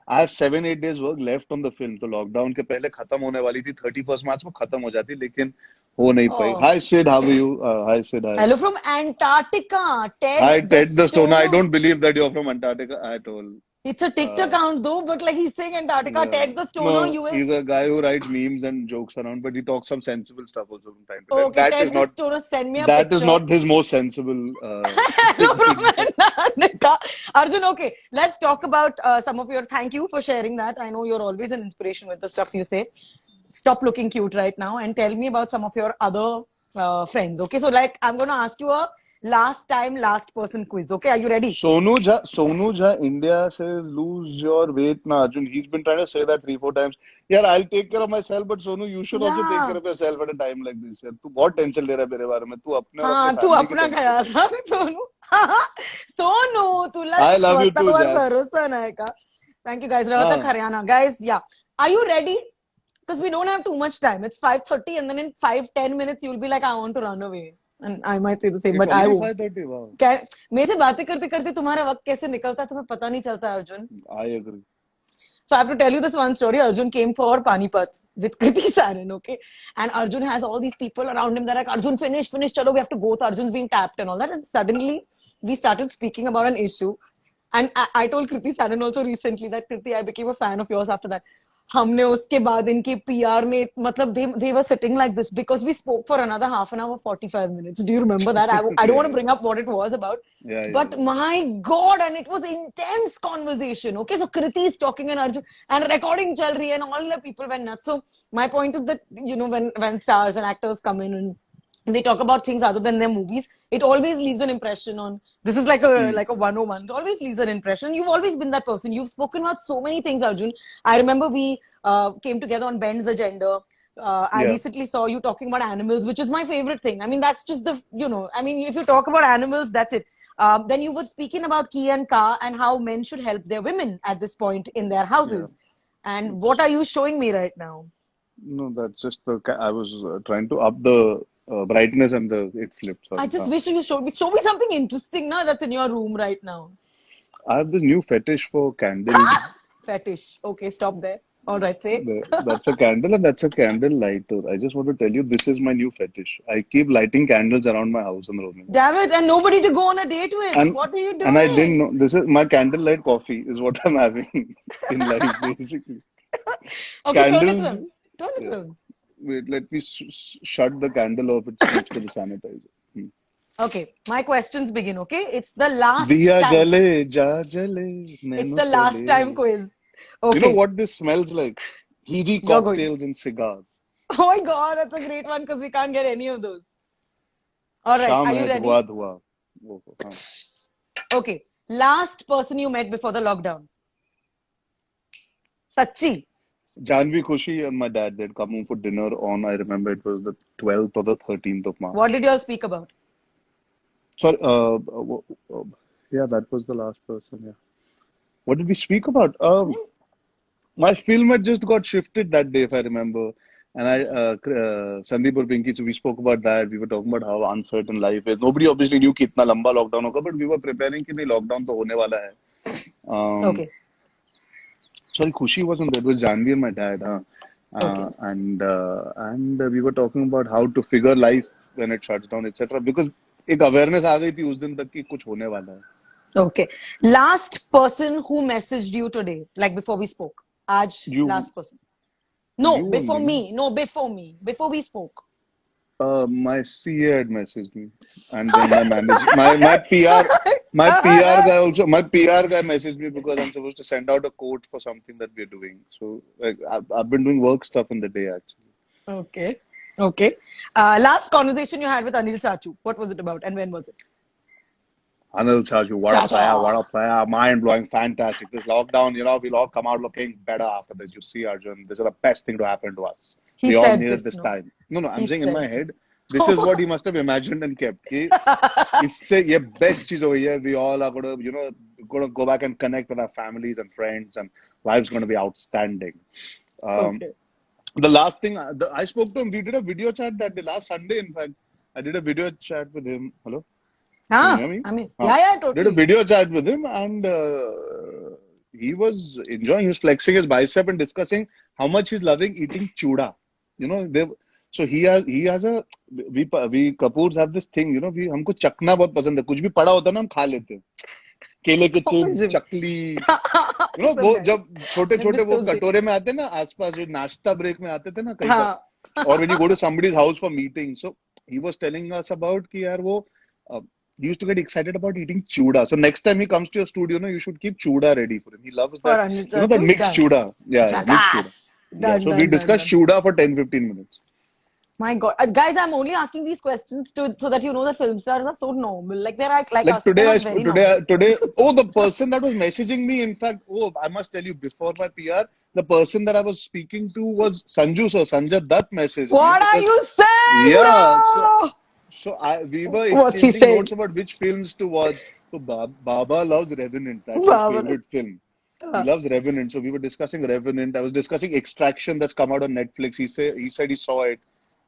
I have 7-8 days work left on the film. तो lockdown के पहले खत्म होने वाली थी. 31st March को खत्म हो जाती, लेकिन हो नहीं पाई. Hi Sid, how are you? Hi Sid, hi. Hello from Antarctica. Ted Hi Ted the Stoner. I Stoner. don't believe that you're from Antarctica at all. It's a TikTok account though, but like he's saying Antarctica. Yeah. Ted the Stoner. No, You will. he's a guy who writes memes and jokes around, but he talks some sensible stuff also from time to time. Okay, That Ted is the not Stoner. Send me a that picture. is not his most sensible. Hello from Antarctica. Arjun, okay, let's talk about some of your. Thank you for sharing that. I know you're always an inspiration with the stuff you say. Stop looking cute right now and tell me about some of your other friends. Okay, so like I'm gonna ask you a last person quiz. Okay, are you ready? Sonu Jha, India says lose your weight na Arjun. He's been trying to say that 3-4 times. Yeah, I'll take care of myself, but Sonu, you should also take care of yourself at a time like this. यार, तू बहुत tension ले रहा है मेरे बारे में. तू अपने और हाँ, अपने तू family की अपना tension ख्याल ले. रख सोनू. सोनू, तुला I love you too, स्वतःवर Jack. भरोसा नाही का? Thank you guys. Ravata Haryana. Guys, yeah. Are you ready? Because we don't have too much time. It's 5:30 and then in 5-10 minutes you'll be like, I want to run away. And I might say the same, but It's I only won't. 5:30. Wow. मेरे से बातें करते करते तुम्हारा वक्त कैसे निकलता है तुम्हें पता नहीं चलता Arjun. I agree. So I have to tell you this one story. Arjun came for Panipat with Kriti Saran, okay? And Arjun has all these people around him that are like, Arjun, finish, chalo, we have to go. So Arjun's being tapped and all that. And suddenly we started speaking about an issue. And I told Kriti Saran also recently that, Kriti, I became a fan of yours after that. हमने उसके बाद इनके PR में मतलब they were sitting like this because we spoke for another half an hour 45 minutes. Do you remember that? I don't want to bring up what it was about, Yeah. but my God, and it was intense conversation. Okay, so Kriti is talking and Arjun and recording chal rahi hai and all the people went nuts. So my point is that when stars and actors come in and they talk about things other than their movies, it always leaves an impression on. This is like a 101. It always leaves an impression. You've always been that person. You've spoken about so many things, Arjun. I remember we came together on Ben's Agenda. I Yeah. recently saw you talking about animals, which is my favorite thing. I mean, that's just if you talk about animals, that's it. Then you were speaking about Ki and Ka and how men should help their women at this point in their houses. And what are you showing me right now? No, that's just I was trying to up the brightness and it flipped. Sorry. I just wish you show me something interesting now that's in your room right now. I have this new fetish for candles. Fetish. Okay, stop there. All right, say. That's a candle and that's a candle lighter. I just want to tell you, this is my new fetish. I keep lighting candles around my house in Roman. Damn it, and nobody to go on a date with. And What are you doing? and I didn't know this is my candlelight coffee is what I'm having in life basically. Okay, turn it Candles. around. Turn it Yeah. around. Wait, let me shut the candle off. It's next to the sanitizer. Okay, my questions begin, okay? It's the last Diya time. jale, ja jale, It's naino the last tale. time quiz. Okay. You know what this smells like? Fiji You're going. cocktails and cigars. Oh my God, that's a great one because we can't get any of those. All right, Sham are you hai, ready? dhua dhua. Oh, haan. Okay, last person you met before the lockdown. Sachi. Janvi Khushi and my dad, they'd come home for dinner on, I remember it was the 12th or the 13th of March. What did you all speak about? Sorry, yeah, that was the last person, yeah. What did we speak about? My film had just got shifted that day, if I remember. And Sandeep or Pinky, so we spoke about that. We were talking about how uncertain life is. Nobody obviously knew kitna lamba lockdown hoga, but we were preparing कि नहीं lockdown तो होने वाला है. Okay. Sorry, Khushi wasn't there. It was Janvi and my dad. Okay. And we were talking about how to figure life when it shuts down, etc. Because एक awareness आ गई थी उस दिन तक कि कुछ होने वाला है. Okay. Last person who messaged you today, like before we spoke. Aaj, You. last person. No, You before only. me. No, before me. Before we spoke. My CA had messaged me, and then my manager, my PR guy messaged me because I'm supposed to send out a quote for something that we're doing. So like, I've been doing work stuff in the day actually. Okay. Okay. Last conversation you had with Anil Chachu. What was it about and when was it? Anil Chaju, what a Chacha. player, what a player, mind blowing, fantastic. This lockdown, we'll all come out looking better after this. You see, Arjun, this is the best thing to happen to us. He We all said needed this, this no? time. No, I'm He saying in my said head, this. this is what he must have imagined and kept. कि इससे ये best चीज हुई है. We all are gonna go back and connect with our families and friends, and life's gonna be outstanding. Okay. The last thing I spoke to him, we did a video chat that day last Sunday. In fact, I did a video chat with him. Hello. Can you hear me? I mean, Huh. yeah, Did a totally. video chat with him, and he was enjoying. He was flexing his bicep and discussing how much he's loving eating chuda. So he has a we Kapoors have this thing. We हमको चखना बहुत पसंद है. कुछ भी पड़ा होता है ना हम खा लेते हैं. केले के चिप्स, चकली. So वो nice. जब छोटे-छोटे वो Those days. कटोरे में आते हैं ना आसपास जो नाश्ता ब्रेक में आते थे ना कई बार. हाँ. Or when you go to somebody's house for meeting. So he was telling us about कि यार वो he used to get excited about eating chuda. So next time he comes to your studio, you should keep chuda ready for him. He loves For that. Anil That Chachu, mixed done. chuda. Yeah, mixed chuda. Jackass. Yeah, Done, so we done, discussed done. chuda for 10-15 minutes. My God, guys, I'm only asking these questions so that you know that film stars are so normal. Like they're like Like us. They're today, not very normal. oh, the person that was messaging me, in fact, I must tell you, before my PR, the person that I was speaking to was Sanju, so Sanjay Dutt messaged What me. are you saying, Yeah, bro? so we were What's he exchanging saying? notes about which films to watch. So Baba loves Revenant. That's his Baba. favorite film. He loves Revenant. So we were discussing Revenant. I was discussing Extraction that's come out on Netflix. He said he saw it.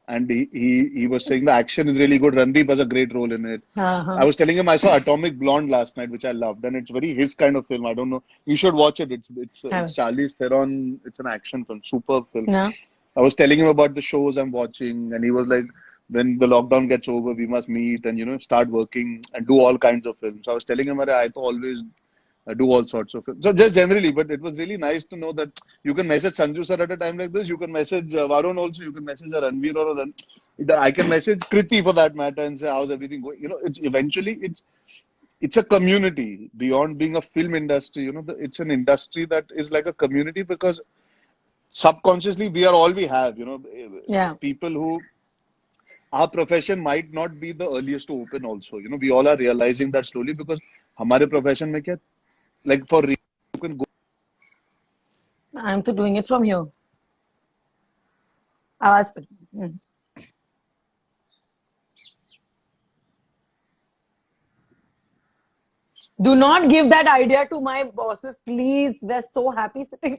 And he was saying the action is really good. Randeep has a great role in it. Uh-huh. I was telling him I saw Atomic Blonde last night, which I loved, and it's very his kind of film. I don't know. You should watch it. It's Charlize Theron. It's an action film, superb film. Yeah. I was telling him about the shows I'm watching, and he was like, "When the lockdown gets over, we must meet and start working and do all kinds of films." So I was telling him, I always do all sorts of so just generally. But it was really nice to know that you can message Sanju sir at a time like this. You can message Varun also. You can message Ranveer or I can message Kriti for that matter and say how's everything going. It's eventually it's a community beyond being a film industry. It's an industry that is like a community because subconsciously we are all we have. Yeah. People who our profession might not be the earliest to open also. We all are realizing that slowly because हमारे profession में क्या like for you can go I'm to doing it from here. आवाज पर. Do not give that idea to my bosses, please. They're so happy sitting.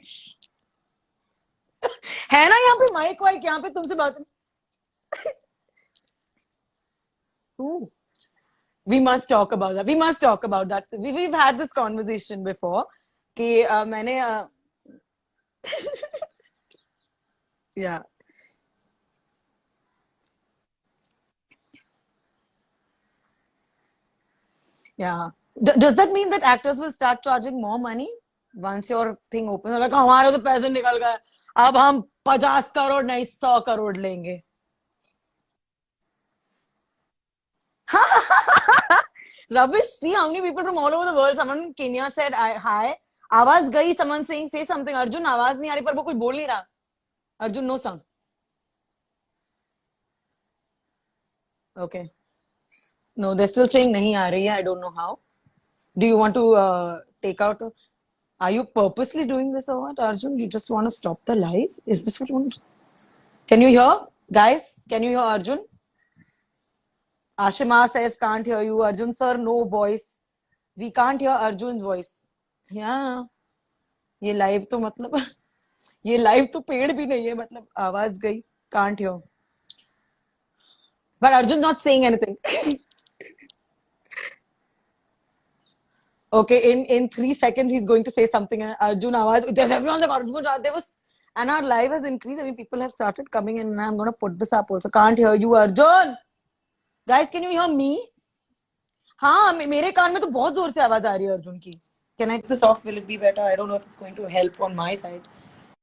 है ना यहाँ पे mic वाइक यहाँ पे तुमसे बात. Ooh. We must talk about that. We must talk about that. We've had this conversation before. कि मैंने yeah. Yeah. Does that mean that actors will start charging more money once your thing opens? Like हमारे तो पैसे निकल गए, अब हम 50 करोड़ नहीं 100 करोड़ लेंगे. Rubbish. See how many people from all over the world. Someone in Kenya said hi. आवाज गई. Someone saying say something. Arjun आवाज नहीं आ रही पर वो कुछ बोल नहीं रहा. Arjun no sound. Okay. No, they're still saying nahi aa rahi hai. I don't know how. Do you want to take out? Are you purposely doing this or what, Arjun? You just want to stop the live? Is this what you want? Can you hear, guys? Can you hear Arjun? Ashima says can't hear you. Arjun sir, no voice. We can't hear Arjun's voice. Yeah. ये live तो मतलब ये live तो पेड़ भी नहीं है मतलब आवाज गई. Can't hear. But Arjun's not saying anything. Okay, in 3 seconds he's going to say something. Arjun Awad, there's everyone's like Arjun. There was, and our live has increased. I mean, people have started coming in, and I'm gonna put this up also. Can't hear you, Arjun. Guys, can you hear me? हाँ, मेरे कान में तो बहुत जोर से आवाज आ रही है अर्जुन की. Can I take this off? Will it be better? I don't know if it's going to help on my side.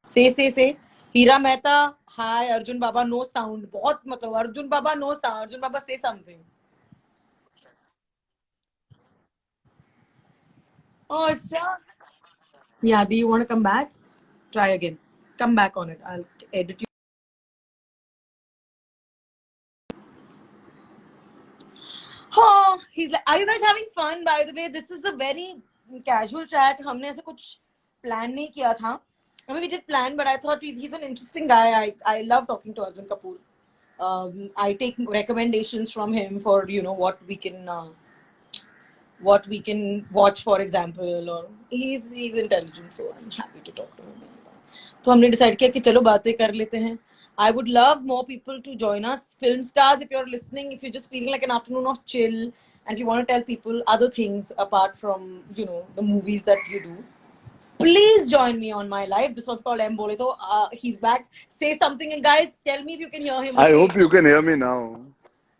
Say. Hira Mehta, hi. Arjun Baba, no sound. बहुत मतलब Arjun Baba, no sound. Arjun Baba, say something. Oh, sure. Yeah, do you want to come back? Try again. Come back on it. I'll edit you. Oh, he's like, are you guys having fun? By the way, this is a very casual chat. हमने ऐसे कुछ plan नहीं किया था. I mean, we did plan, but I thought he's an interesting guy. I love talking to Arjun Kapoor. I take recommendations from him for what we can watch, for example, or he's intelligent, so I'm happy to talk to him. तो हमने decide किया कि चलो बातें कर लेते हैं. I would love more people to join us. Film stars, if you're listening, if you're just feeling like an afternoon of chill, and if you want to tell people other things apart from the movies that you do, please join me on my live. This one's called M Bole To. He's back. Say something, and guys, tell me if you can hear him. I hope you can hear me now.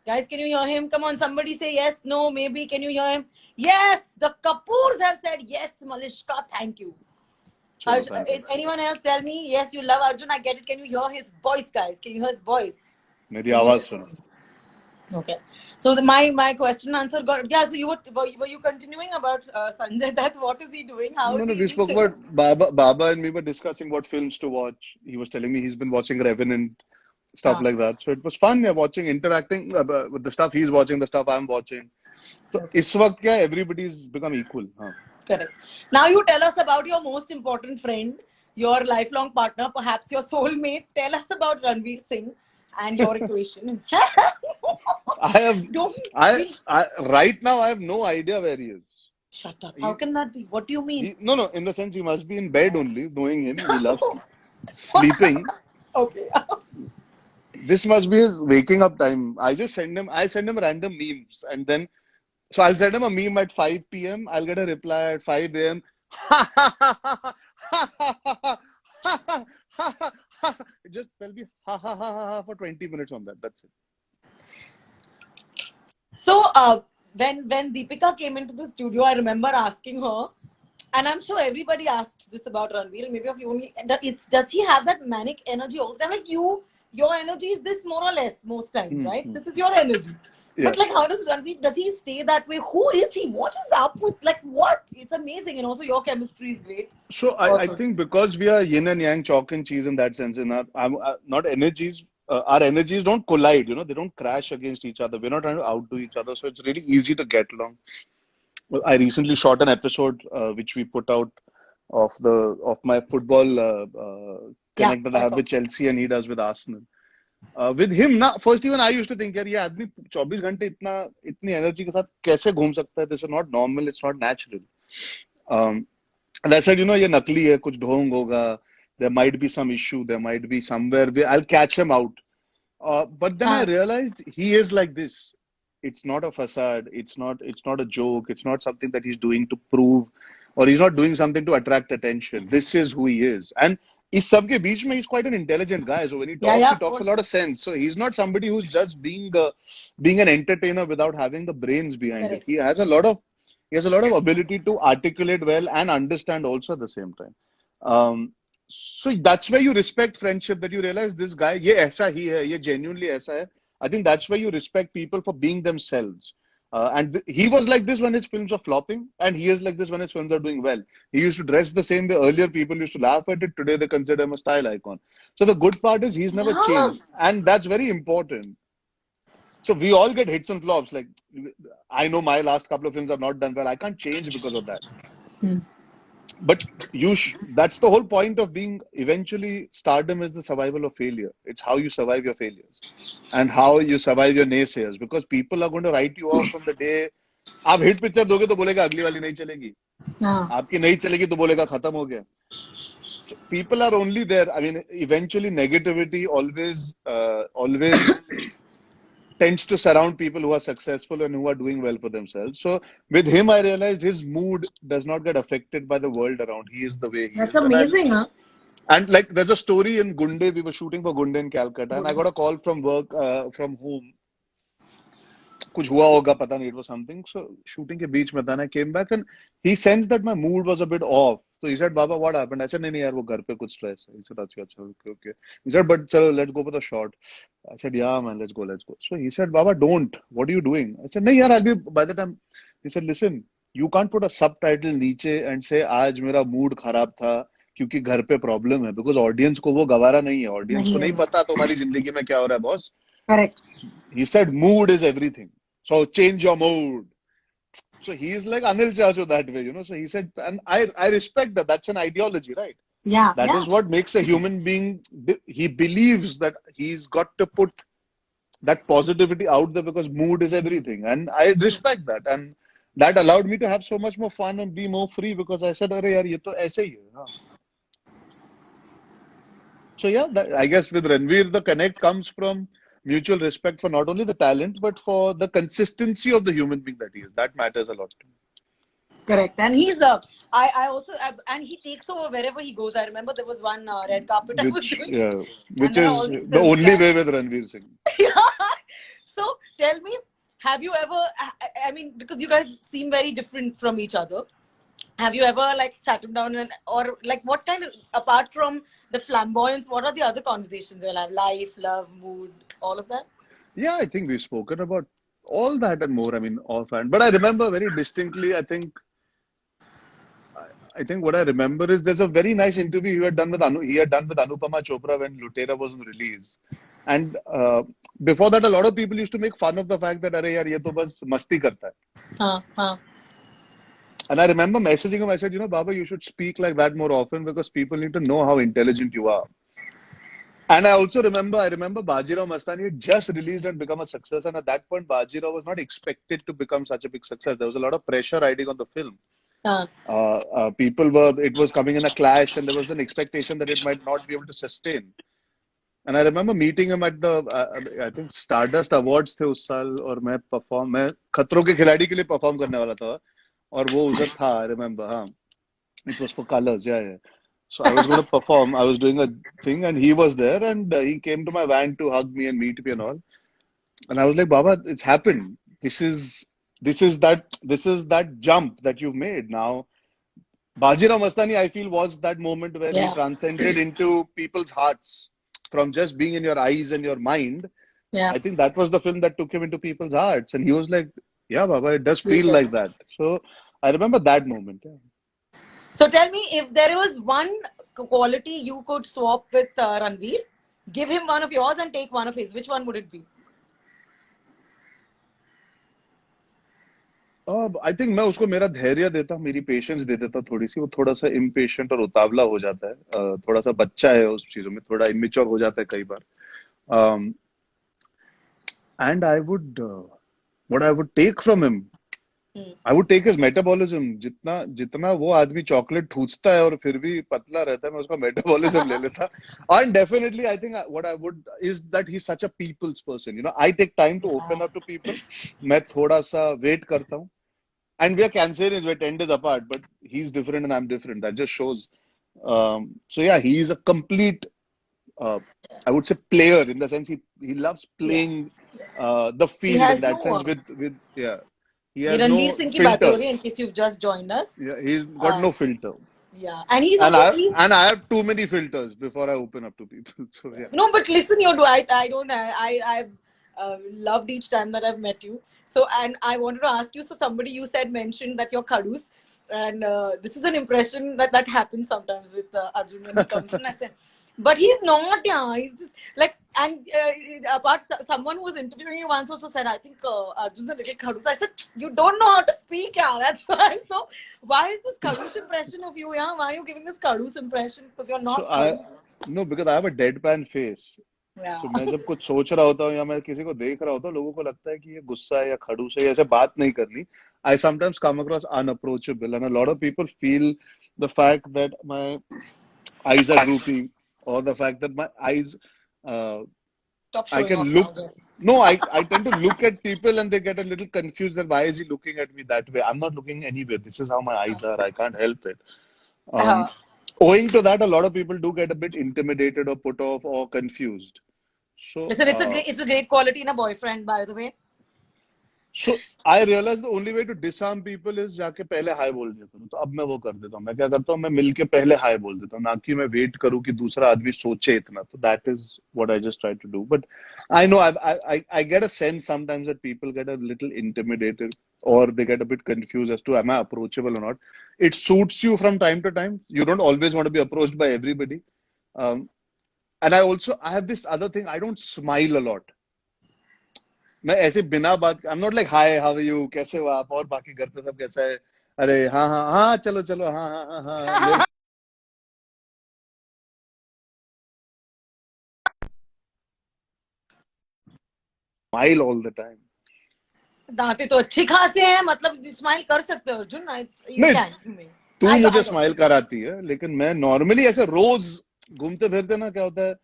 Guys, can you hear him? Come on, somebody say yes, no, maybe. Can you hear him? Yes, the Kapoors have said yes, Malishka. Thank you. Is anyone else tell me? Yes, you love Arjun. I get it. Can you hear his voice, guys? Can you hear his voice? मेरी आवाज सुनो. Okay. So my question answer got. Yeah. So you were you continuing about Sanjay Dutt? What is he doing? How is No, he we spoke about Baba and me were discussing what films to watch. He was telling me he's been watching Revenant, stuff like that. So it was fun, watching, interacting with the stuff he's watching, the stuff I'm watching. So इस वक्त क्या everybody's become equal. हाँ. Correct. Now you tell us about your most important friend, your lifelong partner, perhaps your soulmate. Tell us about Ranveer Singh and your equation. Right now I have no idea where he is. Shut up. How can that be? What do you mean? No, in the sense he must be in bed only, knowing him. He loves sleeping. Okay. This must be his waking up time. I send him random memes, and then so I'll send him a meme at 5 p.m. I'll get a reply at 5 a.m. Just tell me for 20 minutes on that. That's it. So when Deepika came into the studio, I remember asking her, And I'm sure everybody asks this about Ranveer, and maybe of you only. Does he have that manic energy all the time? Like your energy is this more or less most times, right? This is your energy. Yeah. But like, how does Ranveer? Does he stay that way? Who is he? What is up with like what? It's amazing, and also your chemistry is great. So I Also, think because we are yin and yang, chalk and cheese in that sense, in our not energies, our energies don't collide. They don't crash against each other. We're not trying to outdo each other, so it's really easy to get along. Well, I recently shot an episode which we put out of my football yeah, connect that I I have saw. with Chelsea and he does with Arsenal. With him ना first even I used to think यार ये आदमी 24 घंटे इतनी energy के साथ कैसे घूम सकता है? This is not normal. It's not natural. Um, and I said, ये नकली है, कुछ ढोंग होगा. There might be some issue. There might be somewhere. I'll catch him out. But then I realized he is like this. It's not a facade. It's not a joke. It's not something that he's doing to prove, or he's not doing something to attract attention. This is who he is. And इस सब के बीच में he's quite an intelligent guy. So when Yeah, he of talks a course. lot of sense. So he's not somebody who's just being an entertainer without having the brains behind it. Correct. He has a lot of ability to articulate well and understand also at the same time. So that's where you respect friendship, that you realize this guy, ये ऐसा ही है, ये genuinely ऐसा है. I think that's where you respect people for being themselves. And he was like this when his films are flopping, and he is like this when his films are doing well. He used to dress the same way. Earlier, people used to laugh at it. Today, they consider him a style icon. So the good part is he's never changed, and that's very important. So we all get hits and flops. Like I know my last couple of films have not done well. I can't change because of that. But that's the whole point of being eventually stardom is the survival of failure. It's how you survive your failures and how you survive your naysayers, because people are going to write you off from the day आप hit picture दोगे तो बोलेगा अगली वाली नहीं चलेगी, आपकी नहीं चलेगी तो बोलेगा खत्म हो गया. So people are only there. I mean, eventually negativity always tends to surround people who are successful and who are doing well for themselves. So with him, I realized his mood does not get affected by the world around. He is the way he That's is. amazing, huh? And like, there's a story in Gunde. We were shooting for Gunde in Calcutta, and I got a call from work, from home. कुछ हुआ होगा पता नहीं, it was something. So shooting के बीच में था, and I came back and he sensed that my mood was a bit off. So he said, Baba, what happened? I said, नहीं यार वो घर पे कुछ stress है. He said, अच्छा okay. He said, but चलो let's go for the shot. I said, yeah man, let's go. So he said, Baba, don't. What are you doing? I said, नहीं यार, I'll be by the time. He said, listen, you can't put a subtitle नीचे and say आज मेरा mood खराब था क्योंकि घर पे प्रॉब्लम है, because audience को वो गवारा नहीं है. Audience को नहीं पता तुम्हारी जिंदगी में क्या हो रहा है, boss. Correct. He said, mood is everything. So change your mood. So he is like Anil Chacho that way, So he said, and I respect that. That's an ideology, right? Yeah. That is what makes a human being. He believes that he's got to put that positivity out there because mood is everything. And I respect that. And that allowed me to have so much more fun and be more free, because I said, "Arey yaar, ye to aise hi hai." So yeah, I guess with Ranveer, the connect comes from mutual respect for not only the talent, but for the consistency of the human being that he is. That matters a lot to me. Correct. And he's I also and he takes over wherever he goes. I remember there was one red carpet I was doing. Which then is all these the films only that- way with Ranveer Singh. So tell me, have you ever? I mean, because you guys seem very different from each other. Have you ever like sat him down or like what kind of, apart from the flamboyance, what are the other conversations you'll have? Life, love, mood, all of that? Yeah, I think we've spoken about all that and more. I mean, offhand. But I remember very distinctly, I think what I remember is there's a very nice interview he had done with Anupama Chopra when Lutera was released. And before that, a lot of people used to make fun of the fact that, "Arey yaar, ye to bas masti karta hai." And I remember messaging him. I said, Baba, you should speak like that more often because people need to know how intelligent you are. And I also remember Bajirao Mastani had just released and become a success. And at that point, Bajirao was not expected to become such a big success. There was a lot of pressure riding on the film. It was coming in a clash, and there was an expectation that it might not be able to sustain. And I remember meeting him at the, I think Stardust Awards थे उस साल, और मैं खतरों के खिलाड़ी के लिए perform करने वाला था, और वो उधर था, I remember, हाँ. It was for Colors, yeah. So I was going to perform. I was doing a thing, and he was there, and he came to my van to hug me and meet me and all. And I was like, Baba, it's happened. This is that jump that you've made. Now Bajirao Mastani, I feel, was that moment where he Yeah. transcended into people's hearts from just being in your eyes and your mind. Yeah. I think that was the film that took him into people's hearts. And he was like, yeah, Baba, it does feel Yes. like that. So I remember that moment. Yeah. So tell me, if there was one quality you could swap with Ranveer, give him one of yours and take one of his. Which one would it be? I think मैं उसको मेरा धैर्य देता, मेरी patience दे देता थोड़ी सी. वो थोड़ा सा इम्पेशेंट और उतावला हो जाता है, थोड़ा सा बच्चा है उस चीजों में, थोड़ा इमेच्योर हो जाता है कई बार. And I would what I would take from him, Hmm. I would take his metabolism. जितना जितना वो आदमी चॉकलेट ठूसता है और फिर भी पतला रहता है, मैं उसका मेटाबॉलिज्म ले लेता. And definitely I think what I would is that he is such a people's person. I take time to open up to people. मैं थोड़ा सा वेट करता हूँ. And we are Cancerians, we're 10 days apart, but he's different and I'm different. That just shows. So yeah, he's a complete, I would say, player in the sense he loves Yeah. playing the He field in has that no. sense with yeah. He ये has no Ranveer Singh की बातें हो filter. रही है, in case you've just joined us. Yeah, he's got no filter. Yeah, and he's And okay. I He's and I have too many filters before I open up to people. So yeah. no, but listen, you do. I don't. I've loved each time that I've met you. So, and I wanted to ask you. So, somebody you said mentioned that you're Khadus, and this is an impression that happens sometimes with Arjun when he comes in. I said, but he's not. Yeah, he's just like. And apart, someone who was interviewing you once also said, I think Arjun's a little Khadus. I said, you don't know how to speak. Yeah, that's why. So, why is this Khadus impression of you? Yeah, why are you giving this Khadus impression? Because you're So not Khadus. no, because I have a deadpan face. Yeah. So मैं जब कुछ सोच रहा होता हूँ या मैं किसी को देख रहा होता हूँ, लोगों को लगता है कि ये गुस्सा है या खड़ूस है, ऐसे बात नहीं करनी. I sometimes come across unapproachable, and a lot of people feel the fact that my eyes are droopy, or the fact that my eyes, uh, Stop I showing can off look. now. Then. No, I tend to look at people and they get a little confused that why is he looking at me that way? I'm not looking anywhere. This is how my eyes are. I can't help it. Uh, Um, owing to that, a lot of people do get a bit intimidated or put off or confused. So, listen, it's a great quality in a boyfriend, by the way. so I realized the only way to disarm people is जाके पहले हाय बोल दिया करूँ. तो अब मैं वो कर देता हूँ. मैं क्या करता हूँ, मैं मिलके पहले हाय बोल देता हूँ, ना कि मैं वेट करूँ कि दूसरा आदमी सोचे इतना. तो that is what I just try to do. But I know I get a sense sometimes that people get a little intimidated or they get a bit confused as to am I approachable or not. It suits you from time to time. You don't always want to be approached by everybody. And I have this other thing. I don't smile a lot. मैं ऐसे बिना बात, I am not like hi how are you, कैसे हो आप, और बाकी घर पे सब कैसा है, अरे हाँ हाँ हाँ चलो चलो हाँ हाँ हाँ हाँ let's smile all the time. दांते तो अच्छी खासे हैं, मतलब स्माइल कर सकते हो अर्जुन. You नहीं, can. तू I मुझे got स्माइल it. कराती है, लेकिन मैं नॉर्मली ऐसे रोज घूमते फिरते ना क्या होता है.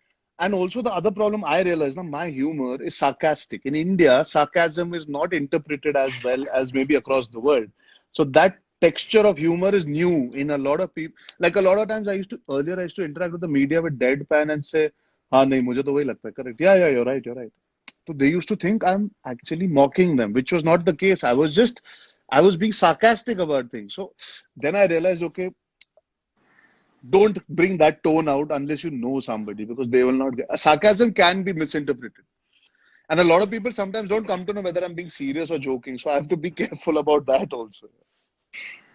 And also the other problem I realize now, my humor is sarcastic. In India, sarcasm is not interpreted as well as maybe across the world. So that texture of humor is new in a lot of people. Like a lot of times I used to interact with the media with deadpan and say, हाँ नहीं मुझे तो वही लगता है, correct. Yeah, you're right, you're right. So they used to think I'm actually mocking them, which was not the case. I was being sarcastic about things. So then I realized, okay, don't bring that tone out unless you know somebody, because they will not get. Sarcasm can be misinterpreted. And a lot of people sometimes don't come to know whether I'm being serious or joking. So I have to be careful about that also.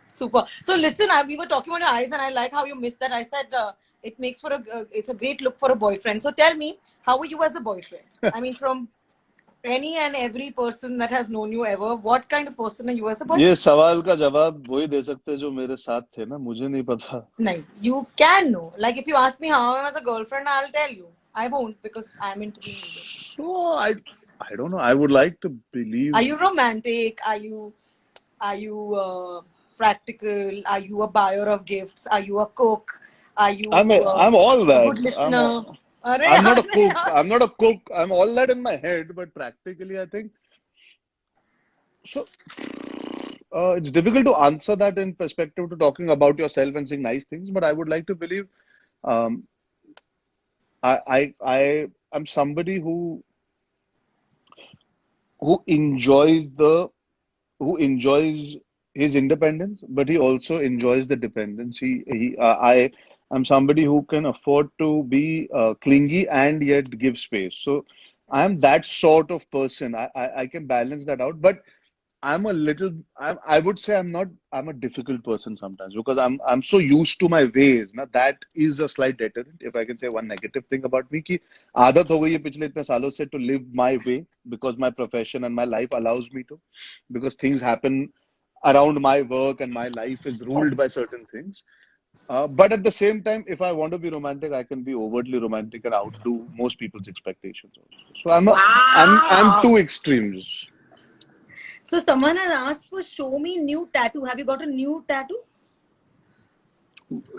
Super. So listen, we were talking about your eyes, and I like how you missed that. I said it makes for it's a great look for a boyfriend. So tell me, how were you as a boyfriend? I mean, from any and every person that has known you ever, what kind of person are you as a ये boyfriend? सवाल का जवाब वही दे सकते हैं जो मेरे साथ थे ना, मुझे नहीं पता. No, you can know. Like if you ask me how I am as a girlfriend, I'll tell you. I won't because I'm interviewing you. So I don't know. I would like to believe. Are you romantic? Are you practical? Are you a buyer of gifts? Are you a cook? Are you I'm all a that. good listener? I'm not a cook. I'm not a cook. I'm all that in my head, but practically, I think so. It's difficult to answer that in perspective to talking about yourself and saying nice things, but I would like to believe um, I'm somebody who enjoys the who enjoys his independence, but he also enjoys the dependence. I am somebody who can afford to be clingy and yet give space. So I am that sort of person. I can balance that out, but I'm a little, I would say I'm a difficult person sometimes because I'm so used to my ways. Now that is a slight deterrent. If I can say one negative thing about me, कि आदत हो गई है पिछले इतने सालों से to live my way because my profession and my life allows me to, because things happen around my work and my life is ruled by certain things. But at the same time, if I want to be romantic, I can be overtly romantic and outdo most people's expectations also. So I'm Wow. two extremes. So someone has asked for show me new tattoo. Have you got a new tattoo?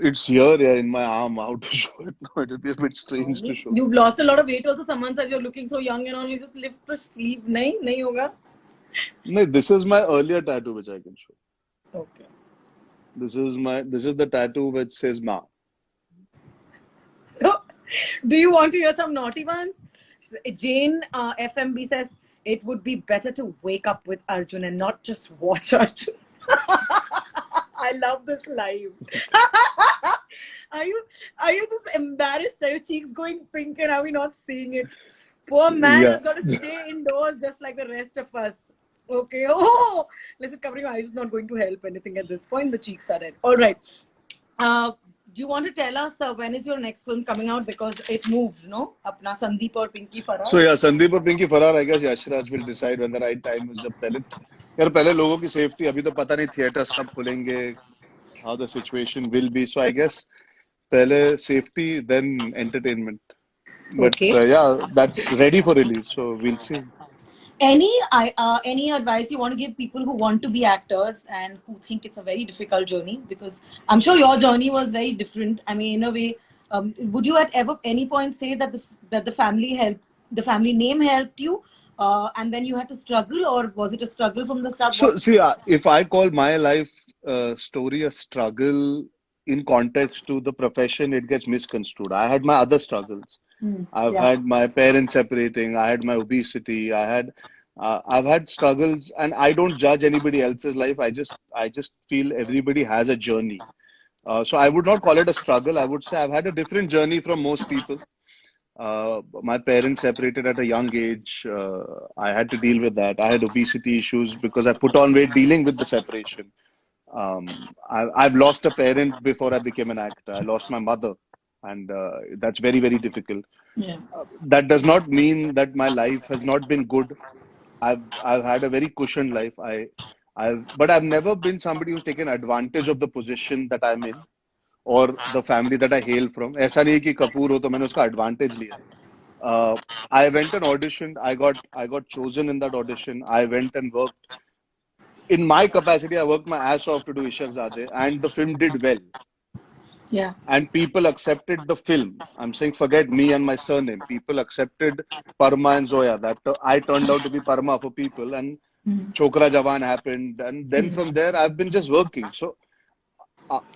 It's here, yeah, in my arm. How to show it now? It'll be a bit strange to show. You've lost a lot of weight also. Someone says you're looking so young and all. You just lift the sleeve. Nahi hoga. No, this is my earlier tattoo which I can show. Okay. This is the tattoo which says Ma. So, do you want to hear some naughty ones? Jane FMB says it would be better to wake up with Arjun and not just watch Arjun. I love this live. Are you just embarrassed? Are your cheeks going pink and are we not seeing it? Poor man Yeah. has got to stay indoors just like the rest of us. Okay. Oh, listen, covering your eyes is not going to help anything at this point. The cheeks are red. All right. Do you want to tell us when is your next film coming out? Because it moved, no? Apna Sandeep or Pinky Farah. So yeah, Sandeep or Pinky Farrar, I guess Yashraj will decide when the right time is. जब पहले लोगों की safety, अभी तो पता नहीं theaters कब खुलेंगे, how the situation will be. So I guess पहले safety, then entertainment. But Okay. yeah, that's ready for release. So we'll see. Any advice you want to give people who want to be actors and who think it's a very difficult journey? Because I'm sure your journey was very different. I mean, in a way, would you at any point say that the family name helped you, and then you had to struggle, or was it a struggle from the start? So see, if I call my life story a struggle in context to the profession, it gets misconstrued. I had my other struggles. I've Yeah. had my parents separating. I had my obesity. I've had struggles, and I don't judge anybody else's life. I just feel everybody has a journey. So I would not call it a struggle. I would say I've had a different journey from most people. My parents separated at a young age. I had to deal with that. I had obesity issues because I put on weight dealing with the separation. I've lost a parent before I became an actor. I lost my mother, and that's very, very difficult. Yeah. That does not mean that my life has not been good. I've had a very cushioned life. But I've never been somebody who's taken advantage of the position that I'm in or the family that I hail from. ऐसा नहीं है कि कपूर हो तो मैंने उसका advantage लिया. I went and auditioned. I got chosen in that audition. I went and worked. In my capacity, I worked my ass off to do Ishaq Zadeh, and the film did well. Yeah. And people accepted the film. I'm saying, forget me and my surname. People accepted Parma and Zoya. That I turned out to be Parma for people, and Chokra Jawan happened, and then from there I've been just working. So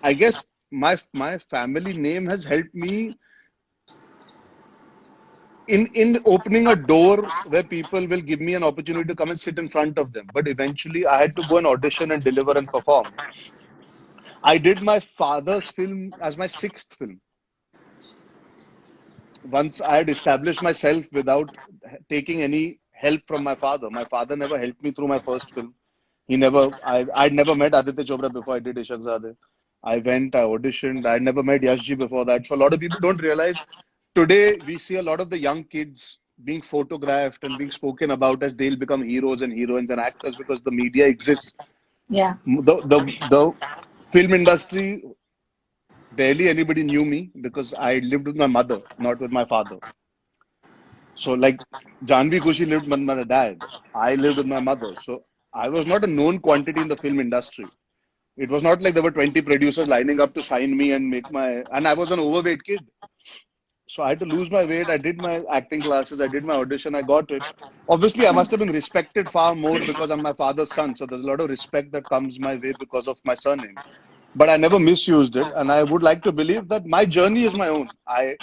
I guess my family name has helped me in opening a door where people will give me an opportunity to come and sit in front of them. But eventually, I had to go and audition and deliver and perform. I did my father's film as my sixth film. Once I had established myself without taking any help from my father. My father never helped me through my first film. I'd never met Aditya Chopra before I did Ishaq Zadeh. I went, I auditioned. I'd never met Yashji before that. So a lot of people don't realize today we see a lot of the young kids being photographed and being spoken about as they'll become heroes and heroines and actors because the media exists. Yeah. The film industry, barely anybody knew me because I lived with my mother, not with my father. So like Janvi Khushi lived with my dad. I lived with my mother. So I was not a known quantity in the film industry. It was not like there were 20 producers lining up to sign me and and I was an overweight kid. So I had to lose my weight. I did my acting classes. I did my audition. I got it. Obviously, I must have been respected far more because I'm my father's son. So there's a lot of respect that comes my way because of my surname. But I never misused it. And I would like to believe that my journey is my own. I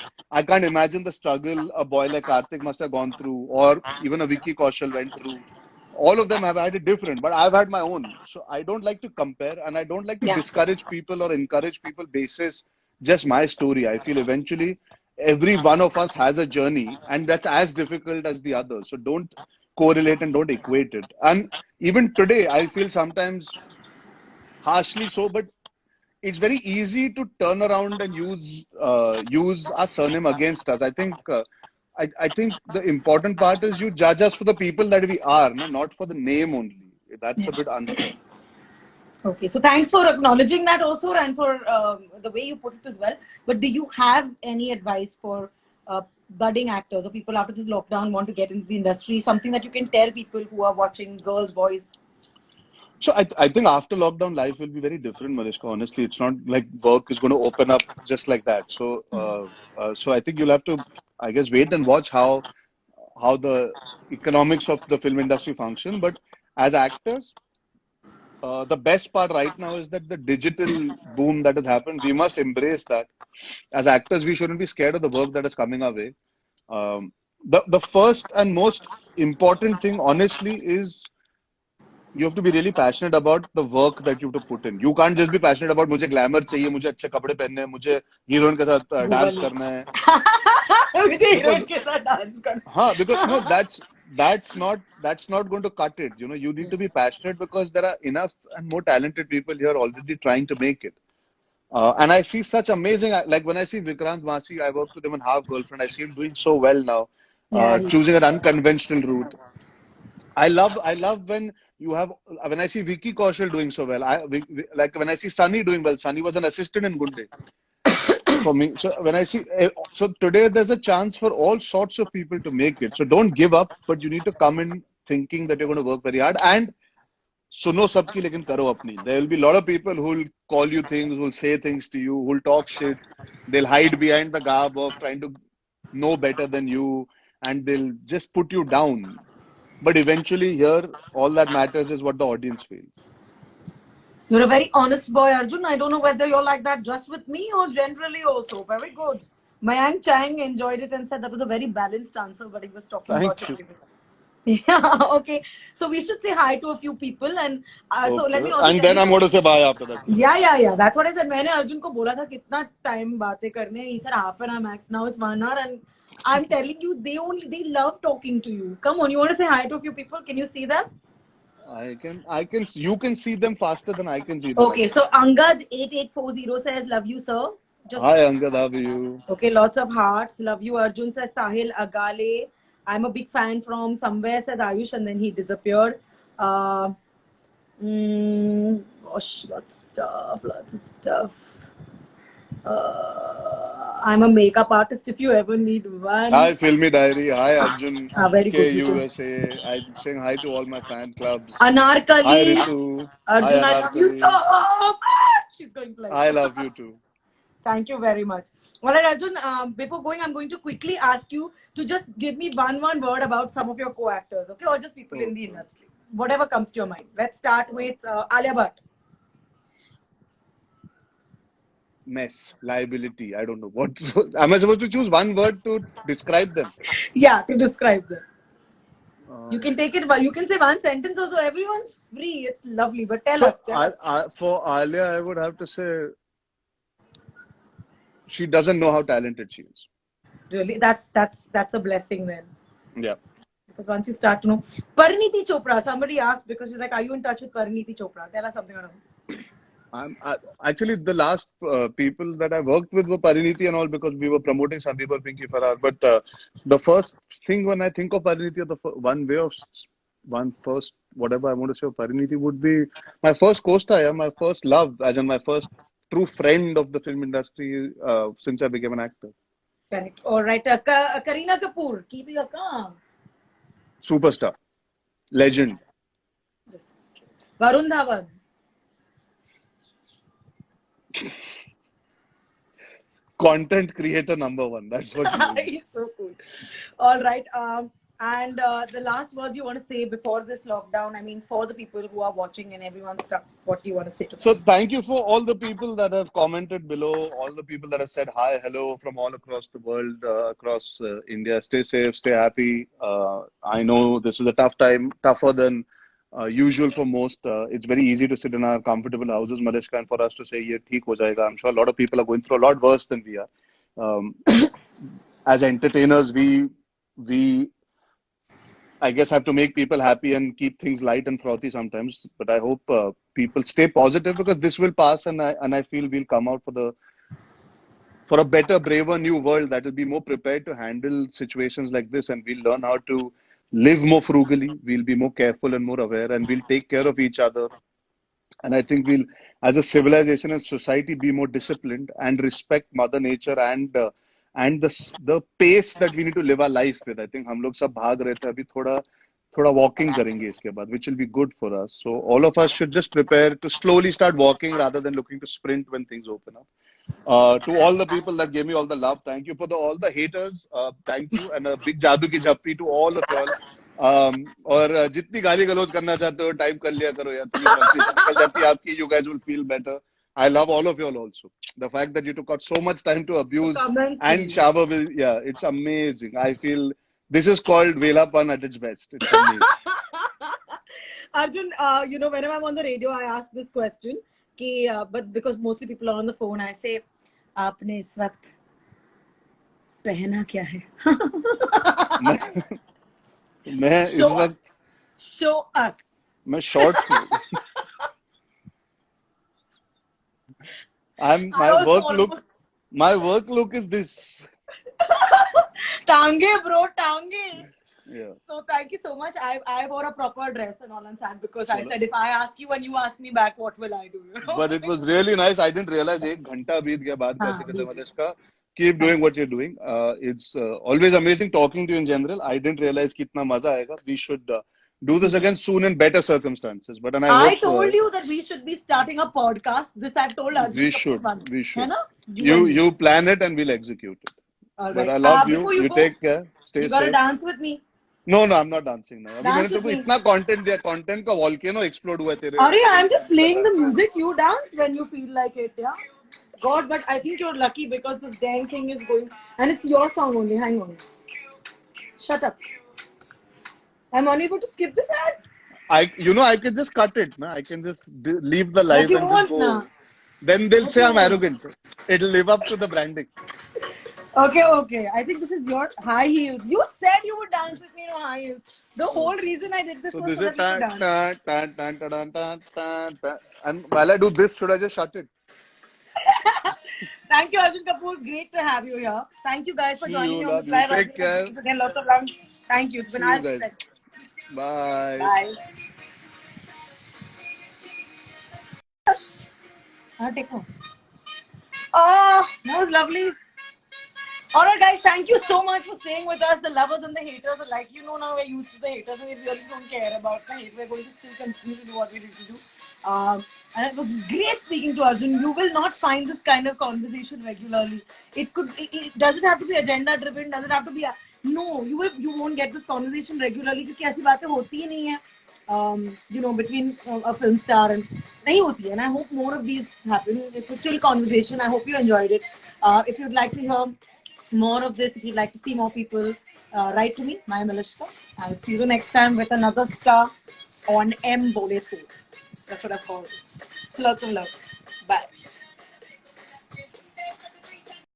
can't imagine the struggle a boy like Karthik must have gone through, or even a Vicky Kaushal went through, all of them have had it different, but I've had my own. So I don't like to compare, and I don't like to Yeah. discourage people or encourage people basis just my story. I feel eventually every one of us has a journey, and that's as difficult as the other. So don't correlate and don't equate it. And even today, I feel sometimes harshly so, but it's very easy to turn around and use our surname against us. I think the important part is you judge us for the people that we are, no, not for the name only. That's a bit unfair. Okay, so thanks for acknowledging that also, and for the way you put it as well. But do you have any advice for budding actors or people after this lockdown want to get into the industry? Something that you can tell people who are watching, girls, boys? So I think after lockdown, life will be very different, Mariska. Honestly, it's not like work is going to open up just like that. So I think you'll have to, I guess, wait and watch how the economics of the film industry function. But as actors, the best part right now is that the digital boom that has happened, we must embrace that. As actors, we shouldn't be scared of the work that is coming our way. The first and most important thing, honestly, is you have to be really passionate about the work that you have to put in. You can't just be passionate about मुझे glamour चाहिए, मुझे अच्छे कपड़े पहनने हैं, मुझे heroine के साथ डांस Google. करना है. मुझे Because हीरोइन के साथ डांस because no, करना. that's not going to cut it. You know, you need to be passionate because there are enough and more talented people here already trying to make it. And I see such amazing, like when I see Vikrant Masi, I worked with him in Half Girlfriend. I see him doing so well now, Yeah. choosing an unconventional route. I love when I see Vicky Kaushal doing so well. Like when I see Sunny doing well. Sunny was an assistant in Gunde for me. So when I see, so today there's a chance for all sorts of people to make it. So don't give up, but you need to come in thinking that you're going to work very hard and सुनो सबकी लेकिन करो अपनी. There will be a lot of people who will call you things, who will say things to you, who will talk shit. They'll hide behind the garb of trying to know better than you, and they'll just put you down. But eventually, here, all that matters is what the audience feels. You're a very honest boy, Arjun. I don't know whether you're like that just with me or generally also. Very good. Mayank Chang enjoyed it and said that was a very balanced answer, but he was talking about Thank your you. previous. Yeah, okay. So we should say hi to a few people, and so let me Okay. also And tell then you. I'm going to say bye after that. Yeah. That's what I said. मैंने अर्जुन को बोला था कितना time बातें करने. He said half an hour max. Now it's 1 hour, and I'm telling you, they love talking to you. Come on, you want to say hi to a few people? Can you see them? You can see them faster than I can see them. Okay, so Angad 8840 says love you, sir. Just Hi, Angad, how are you? okay, lots of hearts. Love you, Arjun says Sahil Agale. I'm a big fan from somewhere says Ayush, and then he disappeared. Gosh, lots of stuff. I'm a makeup artist. If you ever need one, Hi, Filmy Diary. Hi, Arjun. very good. You too. KUSA. I'm saying hi to all my fan clubs. Anarkali. Hi, Ritu. Arjun, Hi, I love you Anarkali. so much. She's going to like. I love you too. Thank you very much. All right, Arjun, before going, I'm going to quickly ask you to just give me one word about some of your co-actors, okay? Or just people in the industry. Whatever comes to your mind. Let's start with Alia Bhatt. Mess, liability. I don't know. What am I supposed to choose one word to describe them? Yeah, to describe them. You can take it, you can say one sentence also. Everyone's free. It's lovely. But tell us. For Alia, I would have to say she doesn't know how talented she is. Really? That's a blessing then. Yeah. Because once you start to know. Parineeti Chopra, somebody asked because she's like, are you in touch with Parineeti Chopra? Tell us something around. Actually, the last people that I worked with were Parineeti and all because we were promoting Sandeep or Pinky Farrar. But the first thing when I think of Parineeti, whatever I want to say of Parineeti would be my first co-star, my first love, as in my first true friend of the film industry since I became an actor. Correct. All right. Kareena Kapoor. Superstar. Legend. Varun Dhawan. Content creator number one. That's what he is. He's so cool. All right. And the last words you want to say before this lockdown, I mean, for the people who are watching and everyone's stuck, what do you want to say to So them? thank you for all the people that have commented below, all the people that have said hi, hello from all across the world, across India. Stay safe, stay happy. I know this is a tough time, tougher than usual for most. It's very easy to sit in our comfortable houses, Malishka, and for us to say, "Ye theek ho jayega." I'm sure a lot of people are going through a lot worse than we are. Um, as entertainers, we I guess have to make people happy and keep things light and frothy sometimes. But I hope people stay positive because this will pass, and I feel we'll come out for a better, braver new world that will be more prepared to handle situations like this, and we'll learn how to live more frugally. We'll be more careful and more aware, and we'll take care of each other. And I think we'll, as a civilization and society, be more disciplined and respect Mother Nature and the pace that we need to live our life with. I think हम लोग सब भाग रहे थे अभी थोड़ा walking करेंगे इसके बाद, which will be good for us. So all of us should just prepare to slowly start walking rather than looking to sprint when things open up. To all the people that gave me all the love, thank you. For all the haters, thank you, and a big जादू की झप्पी to all of y'all. और जितनी गाली गलौज करना चाहते हो type कर लिया करो यार प्लीज, फ्रस्ट्रेशन निकल जाती है आपकी. You guys will feel better. I love all of y'all also. The fact that you took out so much time to abuse Comments, and please. shower will, yeah, it's amazing. I feel this is called Velapan at its best. It's amazing. Arjun, you know, whenever I'm on the radio, I ask this question. But because mostly people are on the phone, I say, आपने इस वक्त पहना क्या है? मैं इस Show us. वक्त Show us. मैं shorts में हूँ. I also almost... My work look is this. Tange, bro, tange. Yeah. So thank you so much. I wore a proper dress and all and sad because I said if I ask you and you ask me back, what will I do? You know? But it was really nice. I didn't realize एक घंटा बीत गया बात करते करते मलेश्का. Keep doing what you're doing. It's always amazing talking to you in general. I didn't realize कितना मजा आएगा. We should do this again soon in better circumstances. But and I I hope told you that we should be starting a podcast. This I've told Arjun we Kapoor should. once. We should. है ना? You plan it and we'll execute it. All But right. I love you. Before you You go, take care. Stay you gotta safe. dance with me. No, I'm not dancing now. अभी मैंने Dance तेरे with को me. इतना content दिया. Content का volcano explode हुआ है तेरे. Arey, I'm just playing the music. You dance when you feel like it, yeah? God, but I think you're lucky because this dang thing is going... And it's your song only. Hang on. Shut up. I'm unable to skip this ad. I can just cut it. Man. I can just leave the live you and just won't, go. nah. Then they'll But say you I'm won't. arrogant. It'll live up to the branding. Okay. I think this is your high heels. You said you would dance with me in high heels. The whole reason I did this So was this so is that we could tan, dance. tan, tan, tan, tan, tan, tan, tan. And while I do this, should I just shut it? Thank you, Arjun Kapoor. Great to have you here. Thank you guys for See joining you, me on love this you. live. Take Arjun, care. once again, lots of love. Thank you. It's been See you nice. guys. Bye. Bye. Take home. Oh, that was lovely. All right, guys, thank you so much for staying with us. The lovers and the haters are like, you know, now we're used to the haters and we really don't care about the hate. We're going to still continue to do what we need to do. And it was great speaking to Arjun. You will not find this kind of conversation regularly. It doesn't have to be agenda driven. Doesn't have to be. No, you won't get this conversation regularly because ऐसी बातें होती ही नहीं है. You know, between a film star and nahi hoti hai. And I hope more of these happen. It's a chill conversation. I hope you enjoyed it. If you'd like to hear more of this, if you'd like to see more people, write to me, Maya Malishka. I'll see you next time with another star on M Bole 2. That's what I call it. Lots of love. Bye.